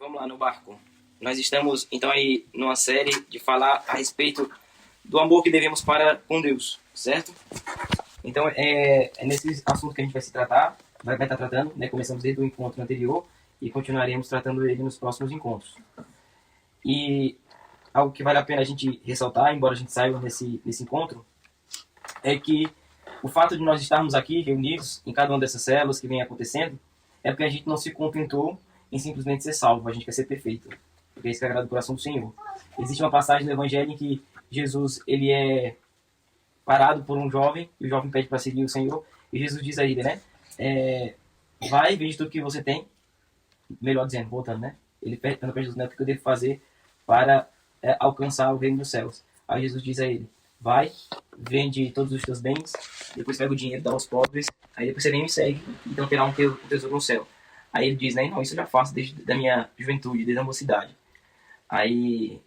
Vamos lá no barco. Nós estamos então aí numa série de falar a respeito do amor que devemos para com Deus, certo? Então é nesse assunto que a gente vai se tratar, vai estar tratando, né? Começamos desde o encontro anterior e continuaremos tratando ele nos próximos encontros. E algo que vale a pena a gente ressaltar, embora a gente saiba nesse encontro, é que o fato de nós estarmos aqui reunidos em cada uma dessas células que vem acontecendo é porque a gente não se contentou em simplesmente ser salvo, a gente quer ser perfeito, porque é isso que agrada o coração do Senhor. Existe uma passagem no Evangelho em que Jesus ele é parado por um jovem e o jovem pede para seguir o Senhor e Jesus diz a ele, né? Vai, vende tudo que você tem, melhor dizendo, voltando, né? Ele pergunta para Jesus, né, o que eu devo fazer para alcançar o reino dos céus. Aí Jesus diz a ele, vai, vende todos os teus bens, depois pega o dinheiro, dá aos pobres, aí depois você vem e me segue, então terá um tesouro no céu. Aí ele diz, né, não, isso eu já faço desde a minha juventude, desde a mocidade. Aí,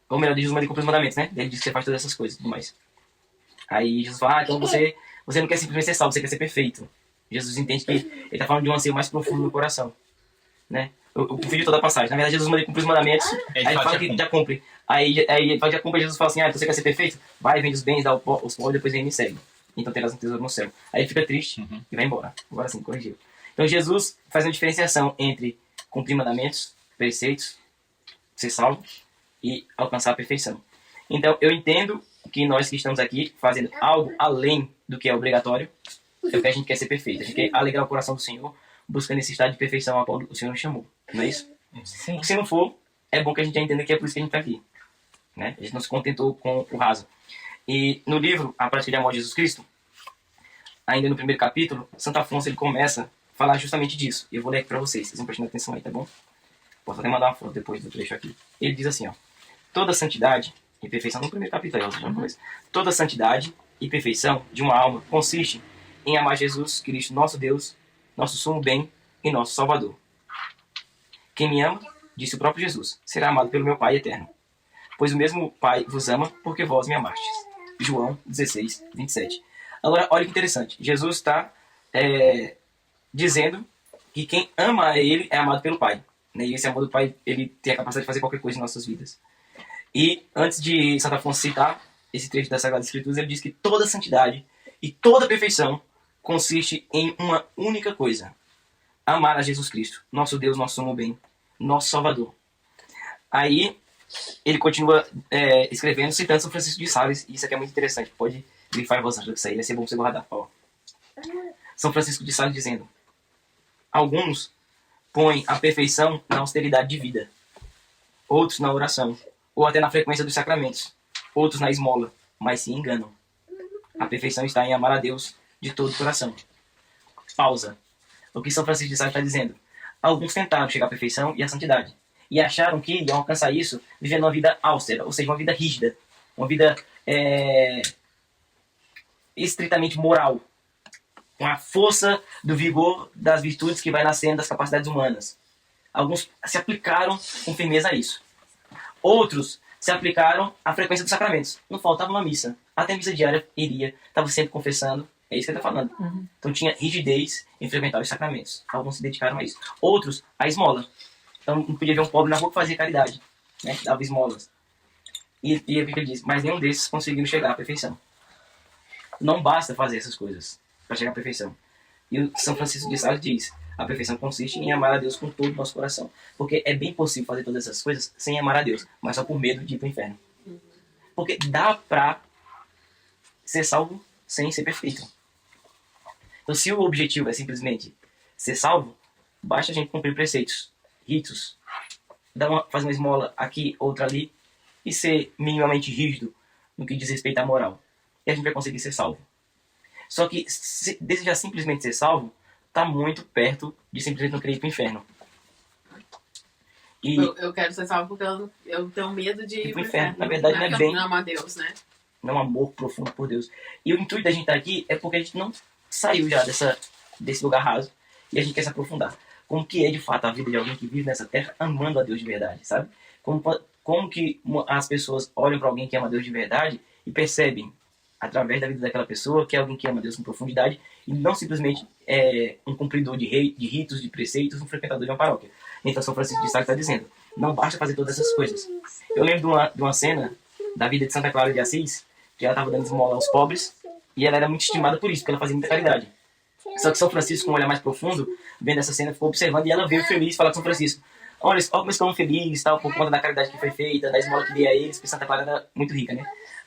ou melhor, Jesus manda cumprir os mandamentos, né? Ele diz que você faz todas essas coisas e tudo mais. Aí Jesus fala, então você não quer simplesmente ser salvo, você quer ser perfeito. Jesus entende que ele está falando de um anseio mais profundo no coração, né? Eu confundi toda a passagem. Na verdade, Jesus manda cumprir os mandamentos, aí ele fala que já cumpre. Aí ele fala que já cumpre, Jesus fala assim, então você quer ser perfeito? Vai, vende os bens, dá os pobres, depois vem e me segue. Então terás um tesouro no céu. Aí ele fica triste e vai embora. Agora sim, corrigiu. Então Jesus faz uma diferenciação entre cumprir mandamentos, preceitos, ser salvo e alcançar a perfeição. Então eu entendo que nós que estamos aqui fazendo algo além do que é obrigatório, é porque a gente quer ser perfeito. A gente quer alegrar o coração do Senhor, buscando esse estado de perfeição a qual o Senhor nos chamou. Não é isso? Sim. Porque se não for, é bom que a gente entenda que é por isso que a gente está aqui. Né? A gente não se contentou com o raso. E no livro A Prática de Amor de Jesus Cristo, ainda no primeiro capítulo, Santo Afonso ele começa a falar justamente disso. E eu vou ler aqui para vocês vão prestando atenção aí, tá bom? Posso até mandar uma foto depois do trecho aqui. Ele diz assim, ó. Toda santidade e perfeição, no primeiro capítulo, toda santidade e perfeição de uma alma consiste em amar Jesus Cristo, nosso Deus, nosso sumo bem e nosso Salvador. Quem me ama, disse o próprio Jesus, será amado pelo meu Pai eterno. Pois o mesmo Pai vos ama, porque vós me amastes. João 16, 27. Agora, olha que interessante. Jesus está dizendo que quem ama a Ele é amado pelo Pai. Né? E esse amor do Pai, ele tem a capacidade de fazer qualquer coisa em nossas vidas. E antes de Santo Afonso citar esse trecho das Sagradas Escrituras, ele diz que toda santidade e toda perfeição consiste em uma única coisa. Amar a Jesus Cristo, nosso Deus, nosso sumo bem, nosso Salvador. Aí ele continua escrevendo, citando São Francisco de Sales, e isso aqui é muito interessante, pode grifar em voz alta isso aí, vai ser bom pra você guardar. Ó. São Francisco de Sales dizendo, alguns põem a perfeição na austeridade de vida, outros na oração, ou até na frequência dos sacramentos, outros na esmola, mas se enganam. A perfeição está em amar a Deus de todo o coração. Pausa. O que São Francisco de Sales está dizendo? Alguns tentaram chegar à perfeição e à santidade, e acharam que iam alcançar isso vivendo uma vida austera, ou seja, uma vida rígida, uma vida estritamente moral, com a força do vigor das virtudes que vai nascendo das capacidades humanas. Alguns se aplicaram com firmeza a isso. Outros se aplicaram à frequência dos sacramentos. Não faltava uma missa. Até a missa diária iria, estava sempre confessando. É isso que ele está falando. Então tinha rigidez em frequentar os sacramentos. Alguns se dedicaram a isso. Outros, a esmola. Então não podia ver um pobre na rua que fazia caridade. Né? Dava esmolas. E o que ele diz? Mas nenhum desses conseguiu chegar à perfeição. Não basta fazer essas coisas para chegar à perfeição. E o São Francisco de Sales diz, a perfeição consiste em amar a Deus com todo o nosso coração. Porque é bem possível fazer todas essas coisas sem amar a Deus, mas só por medo de ir para o inferno. Porque dá para ser salvo sem ser perfeito. Então se o objetivo é simplesmente ser salvo, basta a gente cumprir preceitos, ritos, fazer uma esmola aqui, outra ali, e ser minimamente rígido no que diz respeito à moral. E a gente vai conseguir ser salvo. Só que desejar simplesmente ser salvo está muito perto de simplesmente não querer ir para o inferno. E eu quero ser salvo porque eu tenho medo de ir para o inferno. Na verdade, não é bem... Não amar Deus, né? Não é um amor profundo por Deus. E o intuito da gente estar aqui é porque a gente não saiu já desse lugar raso e a gente quer se aprofundar. Como que é de fato a vida de alguém que vive nessa terra amando a Deus de verdade, sabe? Como que as pessoas olham para alguém que ama a Deus de verdade e percebem através da vida daquela pessoa que é alguém que ama a Deus com profundidade e não simplesmente um cumpridor de ritos, de preceitos, um frequentador de uma paróquia. Então São Francisco de Sales está dizendo, não basta fazer todas essas coisas. Eu lembro de uma cena da vida de Santa Clara de Assis, que ela estava dando esmola aos pobres, e ela era muito estimada por isso, porque ela fazia muita caridade. Só que São Francisco, com um olhar mais profundo, vendo essa cena, ficou observando, e ela veio feliz falar com São Francisco. Olha como estão felizes, tal, por conta da caridade que foi feita, da esmola que dei a eles, porque Santa Clara era muito rica, né?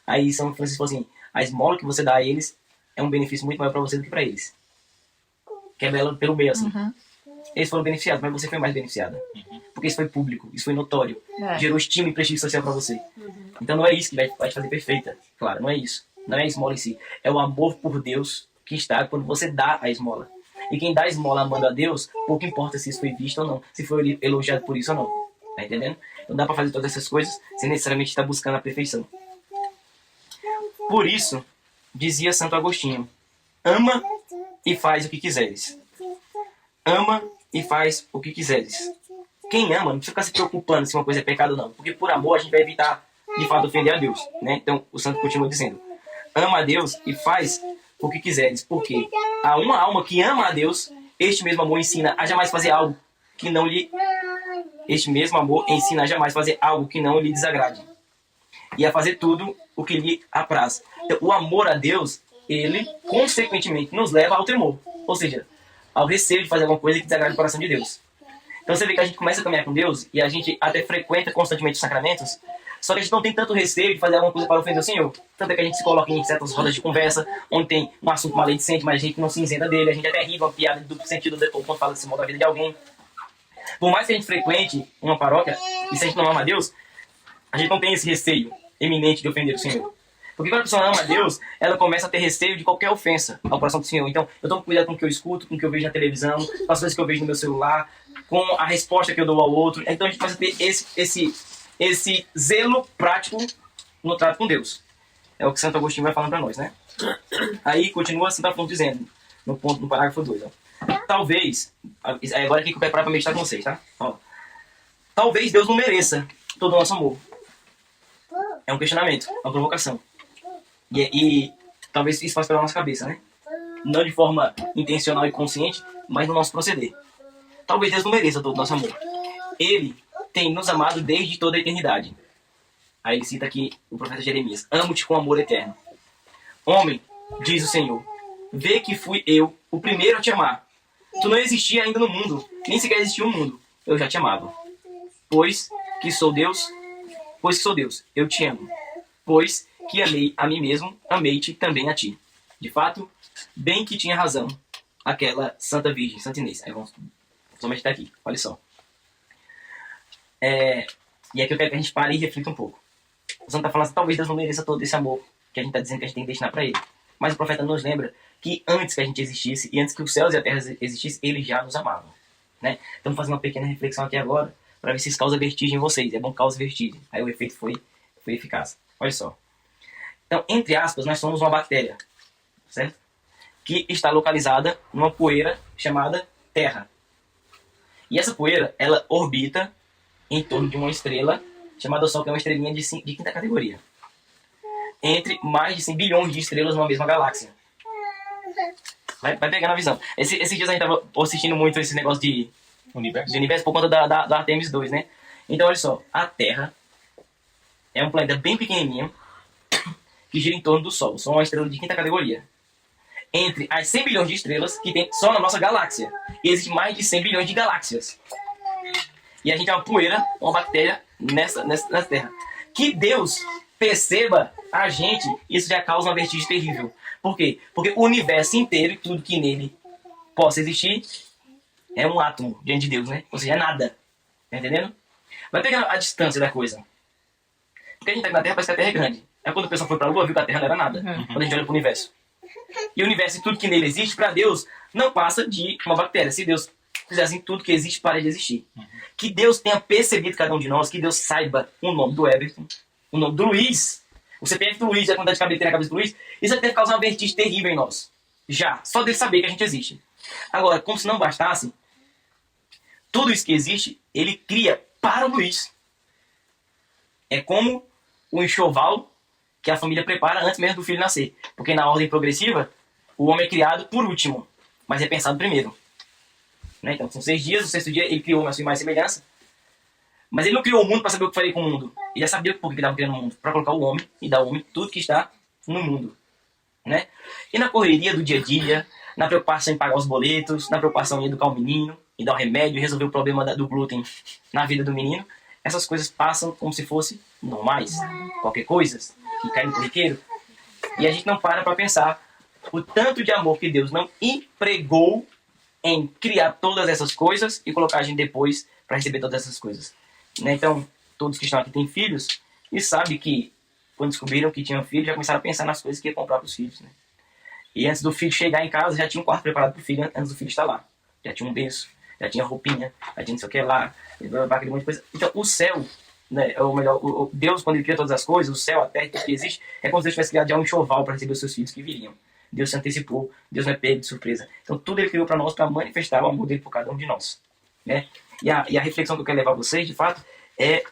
Aí São Francisco falou assim, a esmola que você dá a eles é um benefício muito maior para você do que para eles. Que é bela pelo meio, assim. Uhum. Eles foram beneficiados, mas você foi mais beneficiada. Porque isso foi público, isso foi notório. Gerou estima e prestígio social para você. Então não é isso que vai te fazer perfeita. Claro, não é isso. Não é a esmola em si. É o amor por Deus que está quando você dá a esmola. E quem dá a esmola amando a Deus, pouco importa se isso foi visto ou não. Se foi elogiado por isso ou não. Tá entendendo? Então dá para fazer todas essas coisas sem necessariamente estar buscando a perfeição. Por isso, dizia Santo Agostinho, ama e faz o que quiseres. Ama e faz o que quiseres. Quem ama não precisa ficar se preocupando se uma coisa é pecado ou não. Porque por amor a gente vai evitar, de fato, ofender a Deus. Né? Então o santo continua dizendo, ama a Deus e faz o que quiseres. Porque há uma alma que ama a Deus, este mesmo amor ensina a jamais fazer algo que não lhe... Este mesmo amor ensina a jamais fazer algo que não lhe desagrade. E a fazer tudo o que lhe apraz. Então, o amor a Deus, ele, consequentemente, nos leva ao temor. Ou seja, ao receio de fazer alguma coisa que desagrade o coração de Deus. Então você vê que a gente começa a caminhar com Deus e a gente até frequenta constantemente os sacramentos, só que a gente não tem tanto receio de fazer alguma coisa para ofender o Senhor. Tanto é que a gente se coloca em certas rodas de conversa, onde tem um assunto maledicente, mas a gente não se isenta dele, a gente até ri uma piada de duplo sentido quando fala desse modo da vida de alguém. Por mais que a gente frequente uma paróquia, e se a gente não ama a Deus, a gente não tem esse receio eminente de ofender o Senhor. Porque quando a pessoa ama a Deus, ela começa a ter receio de qualquer ofensa ao coração do Senhor. Então, eu tomo cuidado com o que eu escuto, com o que eu vejo na televisão, com as coisas que eu vejo no meu celular, com a resposta que eu dou ao outro. Então, a gente começa a ter esse zelo prático no trato com Deus. É o que Santo Agostinho vai falando para nós, né? Aí, continua Santo Afonso dizendo, no parágrafo 2, ó. Talvez, agora aqui que eu quero parar para meditar com vocês, tá? Ó. Talvez Deus não mereça todo o nosso amor. É um questionamento, uma provocação. E talvez isso faça pela nossa cabeça, né? Não de forma intencional e consciente, mas no nosso proceder. Talvez Deus não mereça todo o nosso amor. Ele tem nos amado desde toda a eternidade. Aí ele cita aqui o profeta Jeremias. Amo-te com amor eterno. Homem, diz o Senhor, vê que fui eu o primeiro a te amar. Tu não existia ainda no mundo, nem sequer existia um mundo. Eu já te amava. Pois que sou Deus, eu te amo. Pois que amei a mim mesmo, amei-te também a ti. De fato, bem que tinha razão aquela Santa Virgem, Santa Inês. Aí vamos somente até aqui, olha só. E aqui eu quero que a gente pare e reflita um pouco. O santo está falando assim, talvez Deus não mereça todo esse amor que a gente está dizendo que a gente tem que destinar para ele. Mas o profeta nos lembra que antes que a gente existisse, e antes que os céus e a terra existissem, ele já nos amava. Né? Então vou fazer uma pequena reflexão aqui agora, para ver se isso causa vertigem em vocês. É bom que cause vertigem. Aí o efeito foi eficaz. Olha só. Então, entre aspas, nós somos uma bactéria, certo? Que está localizada numa poeira chamada Terra. E essa poeira, ela orbita em torno de uma estrela chamada Sol, que é uma estrelinha de quinta categoria. Entre mais de 100 bilhões de estrelas numa mesma galáxia. Vai pegando a visão. Esses dias a gente estava assistindo muito esse negócio de universo por conta da Artemis 2, né? Então, olha só. A Terra é um planeta bem pequenininho que gira em torno do Sol. O Sol é uma estrela de quinta categoria. Entre as 100 bilhões de estrelas que tem só na nossa galáxia. E existem mais de 100 bilhões de galáxias. E a gente é uma poeira, uma bactéria nessa Terra. Que Deus perceba a gente, isso já causa uma vertigem terrível. Por quê? Porque o universo inteiro e tudo que nele possa existir é um átomo diante de Deus, né? Ou seja, é nada. Tá entendendo? Vai pegar a distância da coisa. Porque a gente tá na Terra, parece que a Terra é grande. Aí quando o pessoal foi pra Lua, viu que a Terra não era nada. Quando a gente olha pro universo. E o universo e tudo que nele existe, pra Deus, não passa de uma bactéria. Se Deus fizer assim, tudo que existe para de existir. Que Deus tenha percebido cada um de nós, que Deus saiba o nome do Everton, o nome do Luiz, o CPF do Luiz, a quantidade de cabelo que tem na cabeça do Luiz, isso deve causar uma vertigem terrível em nós. Já. Só dele saber que a gente existe. Agora, como se não bastasse, tudo isso que existe, ele cria para o Luiz. É como o enxoval que a família prepara antes mesmo do filho nascer. Porque na ordem progressiva, o homem é criado por último, mas é pensado primeiro. Né? Então são 6 dias, o 6º dia ele criou a sua imagem e semelhança. Mas ele não criou o mundo para saber o que faria com o mundo. Ele já sabia por que ele estava criando o mundo. Para colocar o homem e dar ao homem tudo que está no mundo. Né? E na correria do dia a dia, na preocupação em pagar os boletos, na preocupação em educar o menino, e dar o remédio, e resolver o problema do glúten na vida do menino, essas coisas passam como se fossem normais. Qualquer coisa que cai no corriqueiro. E a gente não para pensar o tanto de amor que Deus não empregou em criar todas essas coisas e colocar a gente depois para receber todas essas coisas. Né? Então, todos que estão aqui têm filhos e sabem que, quando descobriram que tinham filhos, já começaram a pensar nas coisas que ia comprar para os filhos. Né? E antes do filho chegar em casa, já tinha um quarto preparado para o filho antes do filho estar lá. Já tinha um berço, já tinha roupinha, já tinha não sei o que lá, aquele monte de coisa. Então, o céu, né, ou melhor, Deus, quando ele cria todas as coisas, o céu, a terra, tudo que existe, é como se Deus tivesse criado já um enxoval para receber os seus filhos que viriam. Deus se antecipou, Deus não é pego de surpresa. Então, tudo ele criou para nós, para manifestar o amor dele por cada um de nós. Né? E a reflexão que eu quero levar a vocês, de fato, é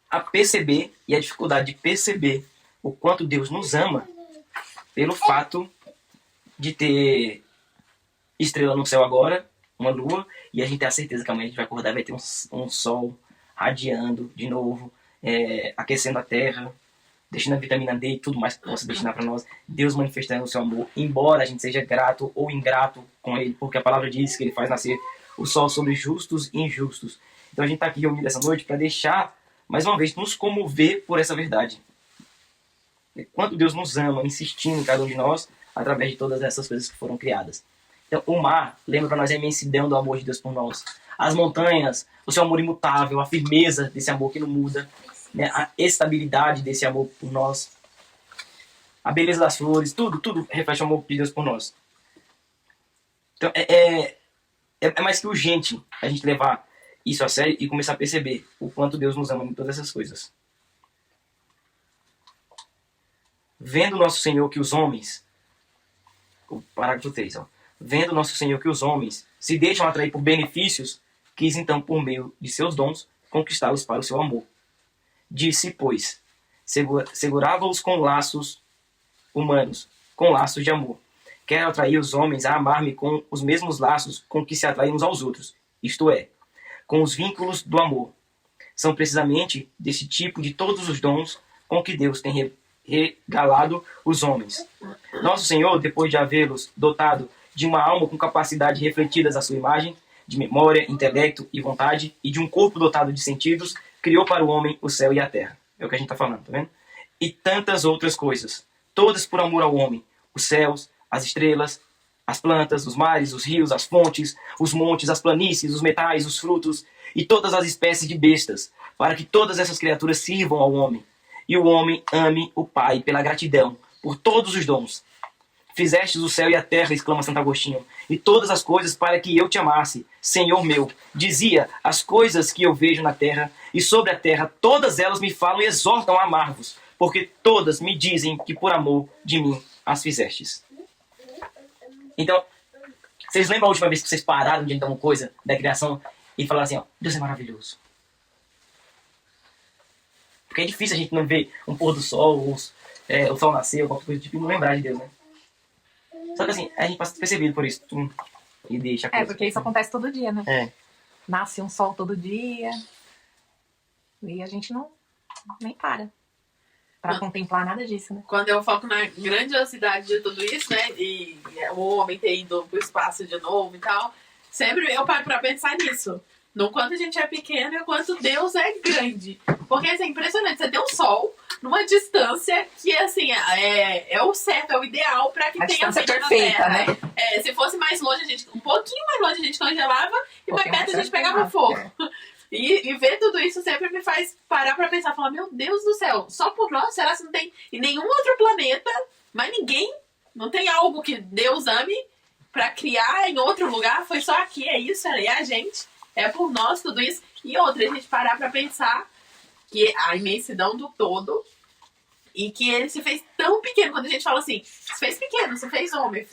a perceber, e a dificuldade de perceber o quanto Deus nos ama pelo fato de ter estrela no céu agora, uma lua, e a gente tem a certeza que amanhã a gente vai acordar e vai ter um sol radiando de novo, aquecendo a terra, deixando a vitamina D e tudo mais que possa destinar para nós. Deus manifestando o seu amor, embora a gente seja grato ou ingrato com ele, porque a palavra diz que ele faz nascer o sol sobre justos e injustos. Então a gente está aqui reunido essa noite para deixar, mais uma vez, nos comover por essa verdade. Quanto Deus nos ama, insistindo em cada um de nós, através de todas essas coisas que foram criadas. Então, o mar lembra para nós a imensidão do amor de Deus por nós. As montanhas, o seu amor imutável, a firmeza desse amor que não muda, né? A estabilidade desse amor por nós. A beleza das flores, tudo reflete o amor de Deus por nós. Então, é mais que urgente a gente levar isso a sério e começar a perceber o quanto Deus nos ama em todas essas coisas. Vendo nosso Senhor que os homens... O parágrafo 3, ó. Vendo nosso Senhor que os homens se deixam atrair por benefícios, quis então, por meio de seus dons, conquistá-los para o seu amor. Disse, pois, segurava-os com laços humanos, com laços de amor. Quero atrair os homens a amar-me com os mesmos laços com que se atraem uns aos outros, isto é, com os vínculos do amor. São precisamente desse tipo de todos os dons com que Deus tem regalado os homens. Nosso Senhor, depois de havê-los dotado de uma alma com capacidades refletidas à sua imagem, de memória, intelecto e vontade, e de um corpo dotado de sentidos, criou para o homem o céu e a terra. É o que a gente está falando, tá vendo? E tantas outras coisas, todas por amor ao homem. Os céus, as estrelas, as plantas, os mares, os rios, as fontes, os montes, as planícies, os metais, os frutos, e todas as espécies de bestas, para que todas essas criaturas sirvam ao homem. E o homem ame o Pai pela gratidão, por todos os dons. Fizestes o céu e a terra, exclama Santo Agostinho, e todas as coisas para que eu te amasse, Senhor meu. Dizia, as coisas que eu vejo na terra e sobre a terra, todas elas me falam e exortam a amar-vos, porque todas me dizem que por amor de mim as fizestes. Então, vocês lembram a última vez que vocês pararam diante de uma coisa da criação e falaram assim, ó, Deus é maravilhoso. Porque é difícil a gente não ver um pôr do sol, o sol nascer, ou qualquer coisa do tipo, e não lembrar de Deus, né? Só que assim, a gente passa despercebido por isso. E deixa a coisa. Porque isso acontece todo dia, né? É. Nasce um sol todo dia. E a gente nem para pra contemplar nada disso, né? Quando eu foco na grandiosidade de tudo isso, né? E o homem ter ido pro espaço de novo e tal, sempre eu paro pra pensar nisso. No quanto a gente é pequeno e o quanto Deus é grande. Porque assim, é impressionante. Você tem um sol numa distância que, assim, é o certo, é o ideal pra que a tenha distância vida na perfeita, Terra. né? Se fosse mais longe, um pouquinho mais longe a gente congelava e mais perto a gente pegava queimado, fogo. E ver tudo isso sempre me faz parar pra pensar, falar, meu Deus do céu, só por nós? Será que não tem em nenhum outro planeta, mas ninguém, não tem algo que Deus ame pra criar em outro lugar? Foi só aqui, é isso, é a gente. É por nós tudo isso. E outra, a gente parar pra pensar que a imensidão do todo e que ele se fez tão pequeno. Quando a gente fala assim, se fez pequeno, se fez homem,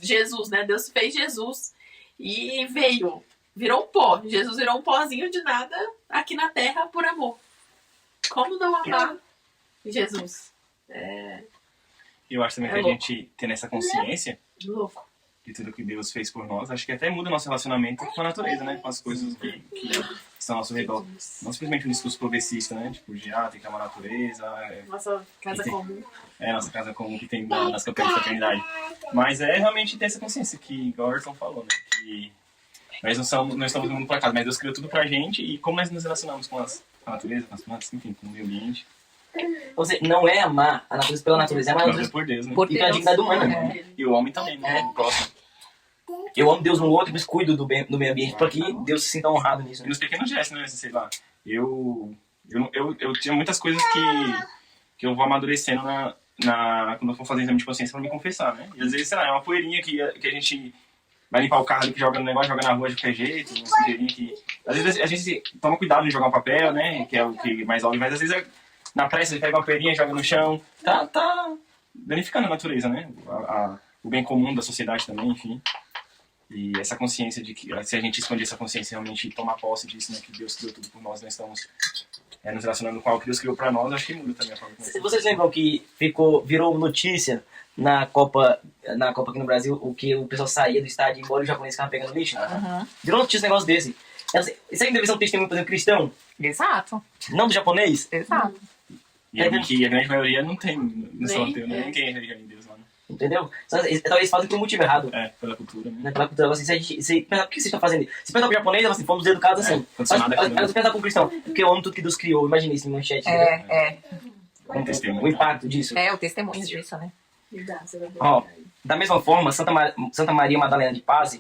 Jesus, né? Deus fez Jesus e virou um pó. Jesus virou um pozinho de nada aqui na Terra por amor. Como não amar Jesus? Eu acho também que a gente tendo essa consciência, Louco. de tudo que Deus fez por nós, acho que até muda nosso relacionamento com a natureza, né? Com as coisas que estão ao nosso redor. Não simplesmente um discurso progressista, né? Tipo, de, tem que amar a natureza. Nossa casa comum. Nossa casa comum que tem nas campanhas de fraternidade. Mas é realmente ter essa consciência que o Ayrton falou, né? Que nós não estamos no mundo por acaso, mas Deus criou tudo pra gente e como nós nos relacionamos com a natureza, com as plantas, enfim, com o meio ambiente. Ou seja, não é amar a natureza pela natureza, é amar a natureza por Deus, né? Por e pela dignidade humana. Né? E o homem também, né? O próximo. Eu amo Deus no outro, mas cuido do meio ambiente para que Deus se sinta honrado nisso. E Né? nos pequenos gestos, né? Sei lá, eu tinha muitas coisas que eu vou amadurecendo quando eu for fazer exame de consciência para me confessar, né? E às vezes, sei lá, é uma poeirinha que a gente vai limpar o carro ali que joga no negócio, joga na rua de qualquer jeito, uma sujeirinha que... Às vezes a gente toma cuidado de jogar um papel, né? Que é o que mais óbvio, mas às vezes na pressa ele pega uma poeirinha, joga no chão, tá danificando a natureza, né? O bem comum da sociedade também, enfim. E essa consciência de que, se a gente expandir essa consciência realmente tomar posse disso, né? Que Deus criou tudo por nós estamos nos relacionando com algo que Deus criou pra nós, acho que muda também a forma como... Vocês lembram que virou notícia na Copa aqui no Brasil, o que o pessoal saía do estádio e embora o japonês ficava pegando lixo? Virou notícia um negócio desse. Isso aí deve ser um testemunho, por exemplo, cristão? Exato. Não do japonês? Exato. E a grande maioria não tem, não são ateus, né? Ninguém é religião em Deus lá, né? Entendeu? Talvez fazem por um motivo errado. Pela cultura, né? Pela cultura. Assim, por que vocês estão fazendo isso? Se pensar pro japonês, assim, fomos educados assim. Mas se pensar pro cristão, porque eu amo tudo que Deus criou. Imagina isso em manchete. Um testemunho. O impacto disso. O testemunho disso, né? Da mesma forma, Santa Maria Madalena de Paz,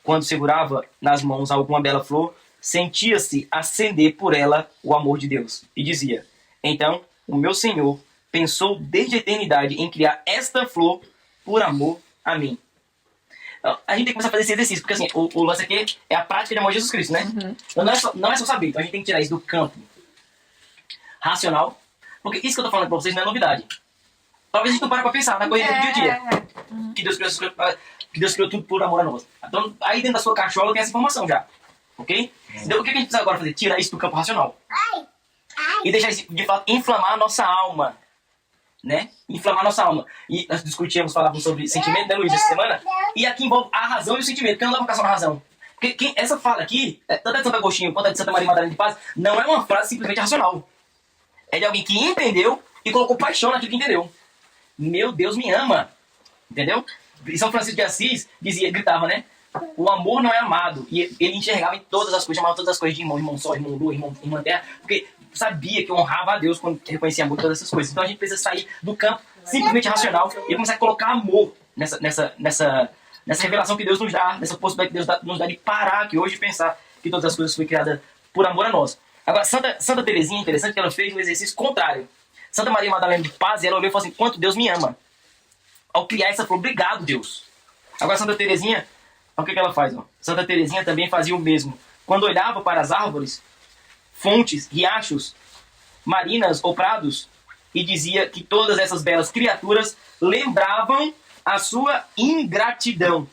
quando segurava nas mãos alguma bela flor, sentia-se acender por ela o amor de Deus. E dizia, então, o meu Senhor pensou desde a eternidade em criar esta flor por amor a mim. Então, a gente tem que começar a fazer esse exercício, porque assim, o lance aqui é a prática de amor a Jesus Cristo, né? Então, não é só saber, então a gente tem que tirar isso do campo racional, porque isso que eu tô falando pra vocês não é novidade. Talvez a gente não pare pra pensar na corrida do dia a dia. Que Deus criou tudo por amor a nós. Então, aí dentro da sua cachola tem essa informação já. Ok? Então, o que a gente precisa agora fazer? Tirar isso do campo racional. E deixar isso, de fato, inflamar a nossa alma. Né? Inflamar a nossa alma. E nós falávamos sobre sentimento, né, Luiz, essa semana? E aqui envolve a razão e o sentimento, porque não dá pra ficar só na razão. Porque essa fala aqui, tanto a de Santo Agostinho quanto a de Santa Maria Madalena de Paz, não é uma frase simplesmente racional. É de alguém que entendeu e colocou paixão naquilo que entendeu. Meu Deus me ama. Entendeu? E São Francisco de Assis gritava, né? O amor não é amado. E ele enxergava em todas as coisas, chamava todas as coisas de irmão, irmão sol, irmão lua, irmã terra, porque sabia que honrava a Deus quando reconhecia amor, todas essas coisas. Então a gente precisa sair do campo simplesmente racional e começar a colocar amor nessa revelação que Deus nos dá, nessa possibilidade que Deus nos dá de parar aqui hoje e pensar que todas as coisas foram criadas por amor a nós. Agora, Santa Teresinha, interessante que ela fez um exercício contrário. Santa Maria Madalena de Paz, ela olhou e falou assim, quanto Deus me ama. Ao criar essa flor, obrigado, Deus. Agora, Santa Teresinha, olha o que ela faz. Ó. Santa Teresinha também fazia o mesmo. Quando olhava para as árvores, fontes, riachos, marinas ou prados, e dizia que todas essas belas criaturas lembravam a sua ingratidão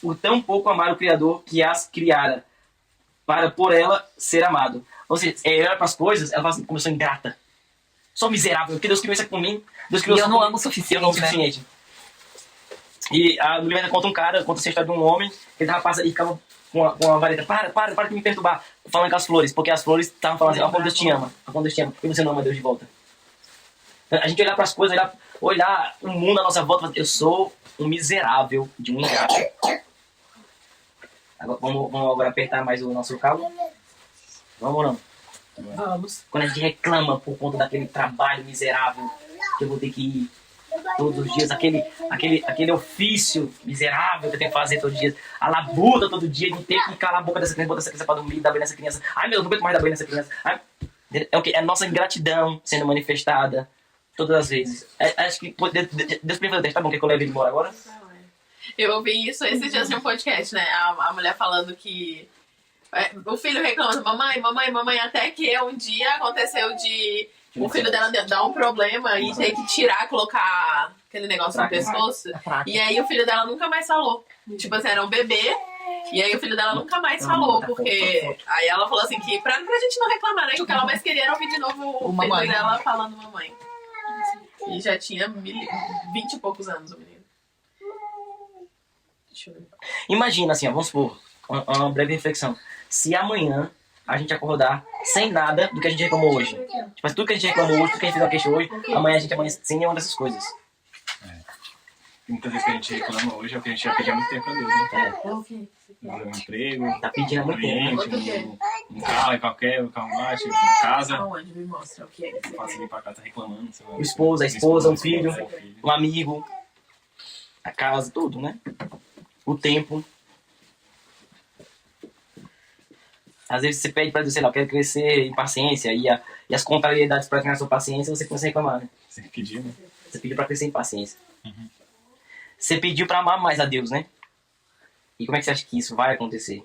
por tão pouco amar o Criador que as criara, para por ela ser amado. Ou seja, ela olha para as coisas, ela fala assim, como eu sou ingrata. Sou miserável, porque Deus criou isso aqui por mim. Deus criou e eu não amo o suficiente. Eu não amo o suficiente. E no livro conta essa história de um homem que ele rapaz e ficava com a vareta, para de me perturbar, falando com as flores, porque as flores estavam falando assim, ó, como Deus te ama, e você não ama Deus de volta. Então, a gente olhar para as coisas, olhar o mundo à nossa volta, eu sou um miserável de um ingrato. Agora, vamos agora apertar mais o nosso cabo? Vamos ou não? Vamos. Quando a gente reclama por conta daquele trabalho miserável que eu vou ter que ir todos os dias, aquele ofício miserável que eu tenho que fazer todos os dias, a labuta todo dia de ter que calar a boca dessa criança, botar essa criança pra dormir, dar banho nessa criança. Ai meu Deus, não aguento mais dar banho nessa criança. É o que? É a nossa ingratidão sendo manifestada todas as vezes. Acho que Deus podia fazer, tá bom, quer que eu leve ele embora agora? Eu ouvi isso esses dias em um podcast, né? A mulher falando que o filho reclamando, mamãe, até que um dia aconteceu de o filho dela dar um problema e ter que colocar aquele negócio no pescoço. E aí o filho dela nunca mais falou. Tipo assim, era um bebê. E aí o filho dela nunca mais falou, porque... Aí ela falou assim que pra gente não reclamar, né? Que o que ela mais queria era ouvir de novo o filho dela falando mamãe. E já tinha 20 e poucos anos o menino. Deixa eu ver. Imagina assim, ó, vamos supor, uma breve reflexão. Se amanhã a gente acordar sem nada do que a gente reclamou hoje. Tipo, tudo que a gente reclamou hoje, tudo que a gente fez uma queixa hoje, amanhã a gente amanhece sem nenhuma dessas coisas. E muitas vezes que a gente reclama hoje é o que a gente já pediu há muito tempo a Deus, né? É o quê? Um emprego, Tá pedindo há muito tempo. cliente, um carro qualquer, um carro baixo, casa. Aonde? Me mostra o que é. Você passa ali pra casa reclamando. O esposo, a esposa, um filho, o filho. um amigo, a casa, tudo, né? O tempo. Às vezes você pede pra Deus, sei lá, eu quero crescer em paciência, e as contrariedades pra treinar sua paciência, você começa a reclamar, né? Você pediu, né? Você pediu pra crescer em paciência. Você pediu pra amar mais a Deus, né? E como é que você acha que isso vai acontecer?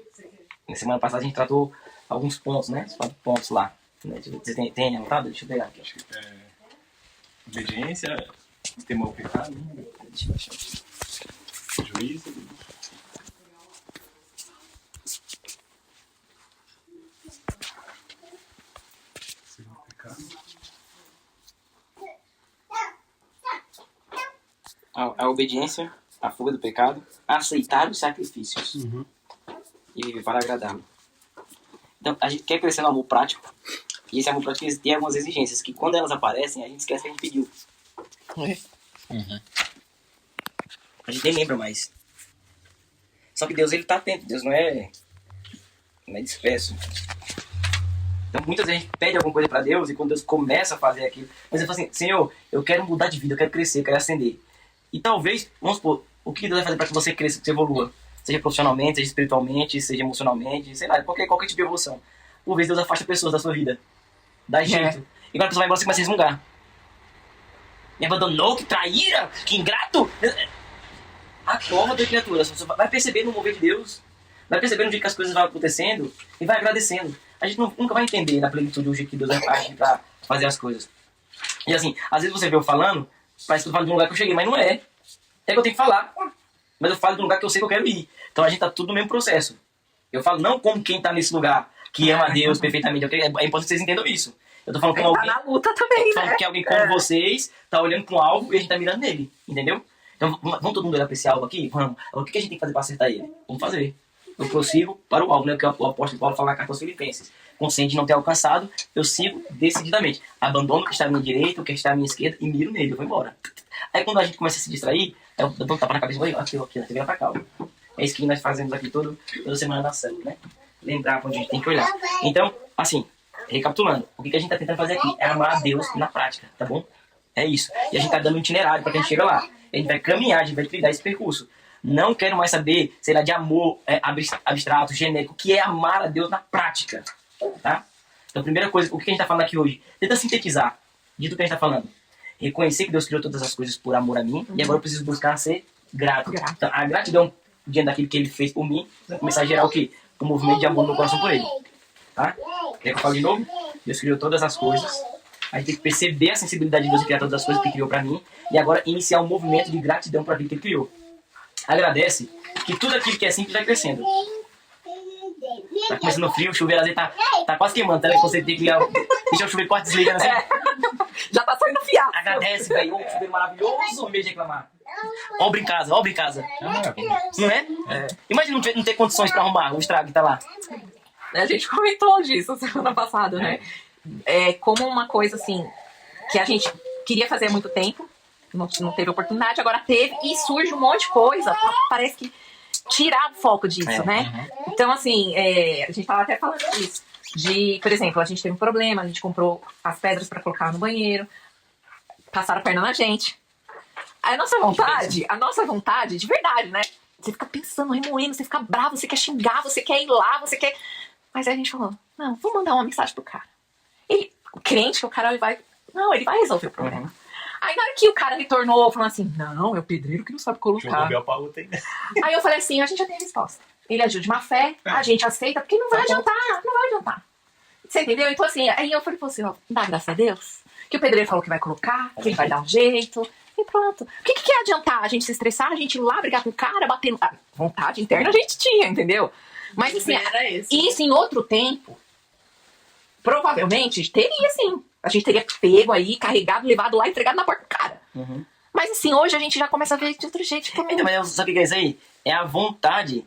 Na semana passada a gente tratou alguns pontos, né? Os 4 pontos lá. Você tem anotado? Deixa eu pegar aqui. Acho que obediência, temor ao pecado, né? Deixa eu achar aqui. Juízo. A obediência, a fuga do pecado, aceitar os sacrifícios e viver para agradá-lo. Então, a gente quer crescer no amor prático, e esse amor prático tem algumas exigências, que quando elas aparecem, a gente esquece que a gente pediu. A gente nem lembra mais. Só que Deus, ele tá atento, Deus não é disperso. Então, muitas vezes a gente pede alguma coisa para Deus, e quando Deus começa a fazer aquilo, mas ele fala assim, Senhor, eu quero mudar de vida, eu quero crescer, eu quero ascender. E talvez, vamos supor, o que Deus vai fazer para que você cresça, que você evolua? Seja profissionalmente, seja espiritualmente, seja emocionalmente, sei lá, qualquer tipo de evolução. Por vezes Deus afasta pessoas da sua vida. Dá jeito. E quando a pessoa vai embora, você começa a resmungar. Me abandonou, que traíra, que ingrato. Acorda, criatura. Você vai perceber no mover de Deus. Vai perceber no dia que as coisas vão acontecendo e vai agradecendo. A gente nunca vai entender na plenitude o jeito que Deus age pra fazer as coisas. E assim, às vezes você vê eu falando, parece que eu falo de um lugar que eu cheguei, mas não é. É que eu tenho que falar. Mas eu falo de um lugar que eu sei que eu quero ir. Então a gente tá tudo no mesmo processo. Eu falo não como quem tá nesse lugar, que ama a Deus perfeitamente. É importante que vocês entendam isso. Eu tô falando com alguém. Tá na luta também, Tô falando né? que alguém como vocês tá olhando pra um alvo e a gente tá mirando nele. Entendeu? Então vamos todo mundo olhar pra esse alvo aqui? Vamos. O que a gente tem que fazer pra acertar ele? Vamos fazer. Eu prossigo para o alvo, né? O que o apóstolo Paulo fala na carta aos Filipenses. Consciente de não ter alcançado, eu sigo decididamente. Abandono o que está à minha direita, o que está à minha esquerda e miro nele, eu vou embora. Aí quando a gente começa a se distrair, eu dou um tapa na cabeça e vou aqui, na TV pra cá. É isso que nós fazemos aqui toda semana na célula, né? Lembrar pra onde a gente tem que olhar. Então, assim, recapitulando, o que a gente tá tentando fazer aqui é amar a Deus na prática, tá bom? É isso. E a gente tá dando um itinerário pra quem chega lá. A gente vai caminhar, a gente vai trilhar esse percurso. Não quero mais saber, sei lá, de amor abstrato, genérico, que é amar a Deus na prática, tá? Então, a primeira coisa, o que a gente tá falando aqui hoje? Tenta sintetizar de tudo que a gente tá falando. Reconhecer que Deus criou todas as coisas por amor a mim, e agora eu preciso buscar ser grato. Então, a gratidão diante daquilo que Ele fez por mim, vai começar a gerar o quê? Um movimento de amor no meu coração por Ele. Tá? Quer que eu fale de novo? Deus criou todas as coisas. A gente tem que perceber a sensibilidade de Deus em criar todas as coisas que Ele criou pra mim, e agora iniciar um movimento de gratidão por aquilo que Ele criou. Agradece que tudo aquilo que é simples vai crescendo. Tá começando o frio, o chuveiro às vezes tá quase queimando, tá? Você tem que ligar, deixar o chuveiro quase desligando assim. Já tá saindo fiado. Agradece, velho. Um chuveiro maravilhoso, em vez de reclamar. Obra em casa, obra em casa. Não é? Imagina não ter condições pra arrumar o estrago que tá lá. A gente comentou disso semana passada, né? É como uma coisa assim que a gente queria fazer há muito tempo, não teve oportunidade, agora teve e surge um monte de coisa, parece que tirar o foco disso, né? Então, assim, a gente tava até falando disso. Por exemplo, a gente teve um problema, a gente comprou as pedras pra colocar no banheiro, passaram a perna na gente. A nossa vontade, de verdade, né? Você fica pensando, remoendo, você fica bravo, você quer xingar, você quer ir lá, você quer... Mas aí a gente falou, não, vou mandar uma mensagem pro cara. O crente que o cara vai resolver o problema. Aí na hora que o cara retornou, falando assim, não, é o pedreiro que não sabe colocar. Aí eu falei assim, a gente já tem a resposta. Ele agiu de má fé, a gente aceita, porque não vai adiantar. Você entendeu? Então assim, aí eu falei assim, ó, dá graças a Deus, que o pedreiro falou que vai colocar, que ele vai dar um jeito, e pronto. O que quer adiantar? A gente se estressar, a gente ir lá brigar com o cara, bater... vontade interna a gente tinha, entendeu? Mas assim, isso em outro tempo, provavelmente teria sim. A gente teria pego aí, carregado, levado lá e entregado na porta do cara. Mas assim, hoje a gente já começa a ver de outro jeito. Tipo, Então, mas sabe o que é isso aí? É a vontade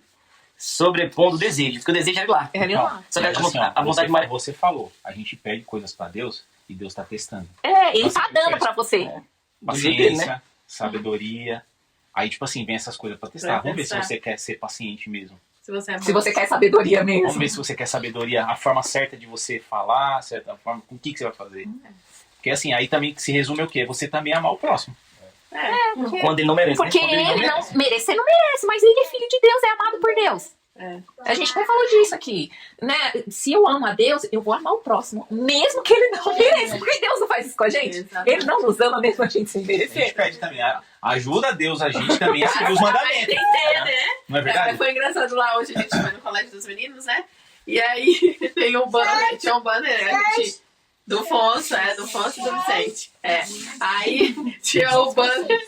sobrepondo o desejo. Porque o desejo é lá. é ali Então, lá. Só que mas assim, ó, a vontade mais... você falou, a gente pede coisas pra Deus e Deus tá testando. Ele tá dando pra você. Do jeito dele, Paciência, né? sabedoria. Aí, tipo assim, vem essas coisas pra testar. Pra Vamos ver se testar. você quer ser paciente mesmo. Se você é Se você quer sabedoria Vamos mesmo. ver se você quer sabedoria, a forma certa de você falar, certa forma, com o que você vai fazer. Porque assim, aí também se resume o quê? Você também amar o próximo. Quando ele não merece, Porque né? ele não merece, ele não merece, mas ele é filho de Deus, é amado por Deus. É. A gente até falou disso aqui, né? Se eu amo a Deus, eu vou amar o próximo, mesmo que ele não mereça, porque Deus não faz isso com a gente. Exatamente. Ele não nos ama mesmo a gente sem A gente merecer. pede também, ajuda Deus a gente também a seguir os mandamentos. Entender, né? Não é verdade? Foi engraçado lá hoje, a gente foi no colégio dos meninos, né? E aí tem um banner, tinha um banner, né? Do Fonso, do Fonso e do Vicente. Aí tinha o banner,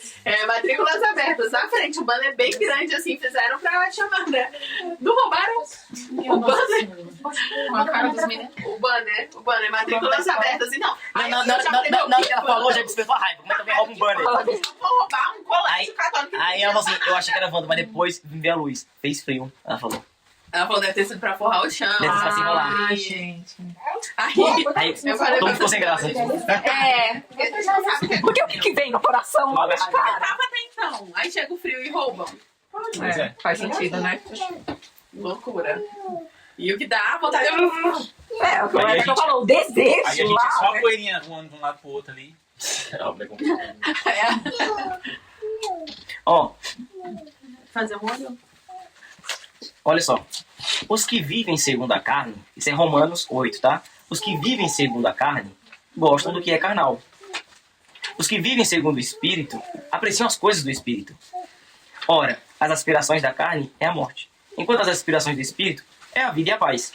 matrículas abertas na frente, um banner bem grande, assim, fizeram pra chamar, né? Não roubaram o banner? Com a cara dos meninos. O banner, matrículas abertas, e não. Aí Não, eu já falei, não, meu que ela Deus, falou, já despertou a raiva. Como é que alguém rouba um banner? eu vou roubar um colégio católico. Aí ela falou assim, eu achei que era Wanda, mas depois veio a luz. Fez frio, ela falou. Ela falou, deve ter sido pra forrar o chão. Deve ter sido assim, enrolar. Gente. Aí Aí eu falei, todo mundo ficou sem graça. eles não sabem o que Porque o que vem no coração? Logo Logo as tava até então. Aí chega o frio e roubam. Pois é. Faz sentido, né? Loucura. E o que dá, vontade de... O que o Aí a Everton gente- falou, o desejo Aí a gente lá, só né? a poeirinha voando de um lado pro outro ali. Ó, Fazer um olho. olha só. Os que vivem segundo a carne, isso é Romanos 8, tá? Os que vivem segundo a carne gostam do que é carnal. Os que vivem segundo o Espírito apreciam as coisas do Espírito. Ora, as aspirações da carne é a morte, enquanto as aspirações do Espírito é a vida e a paz.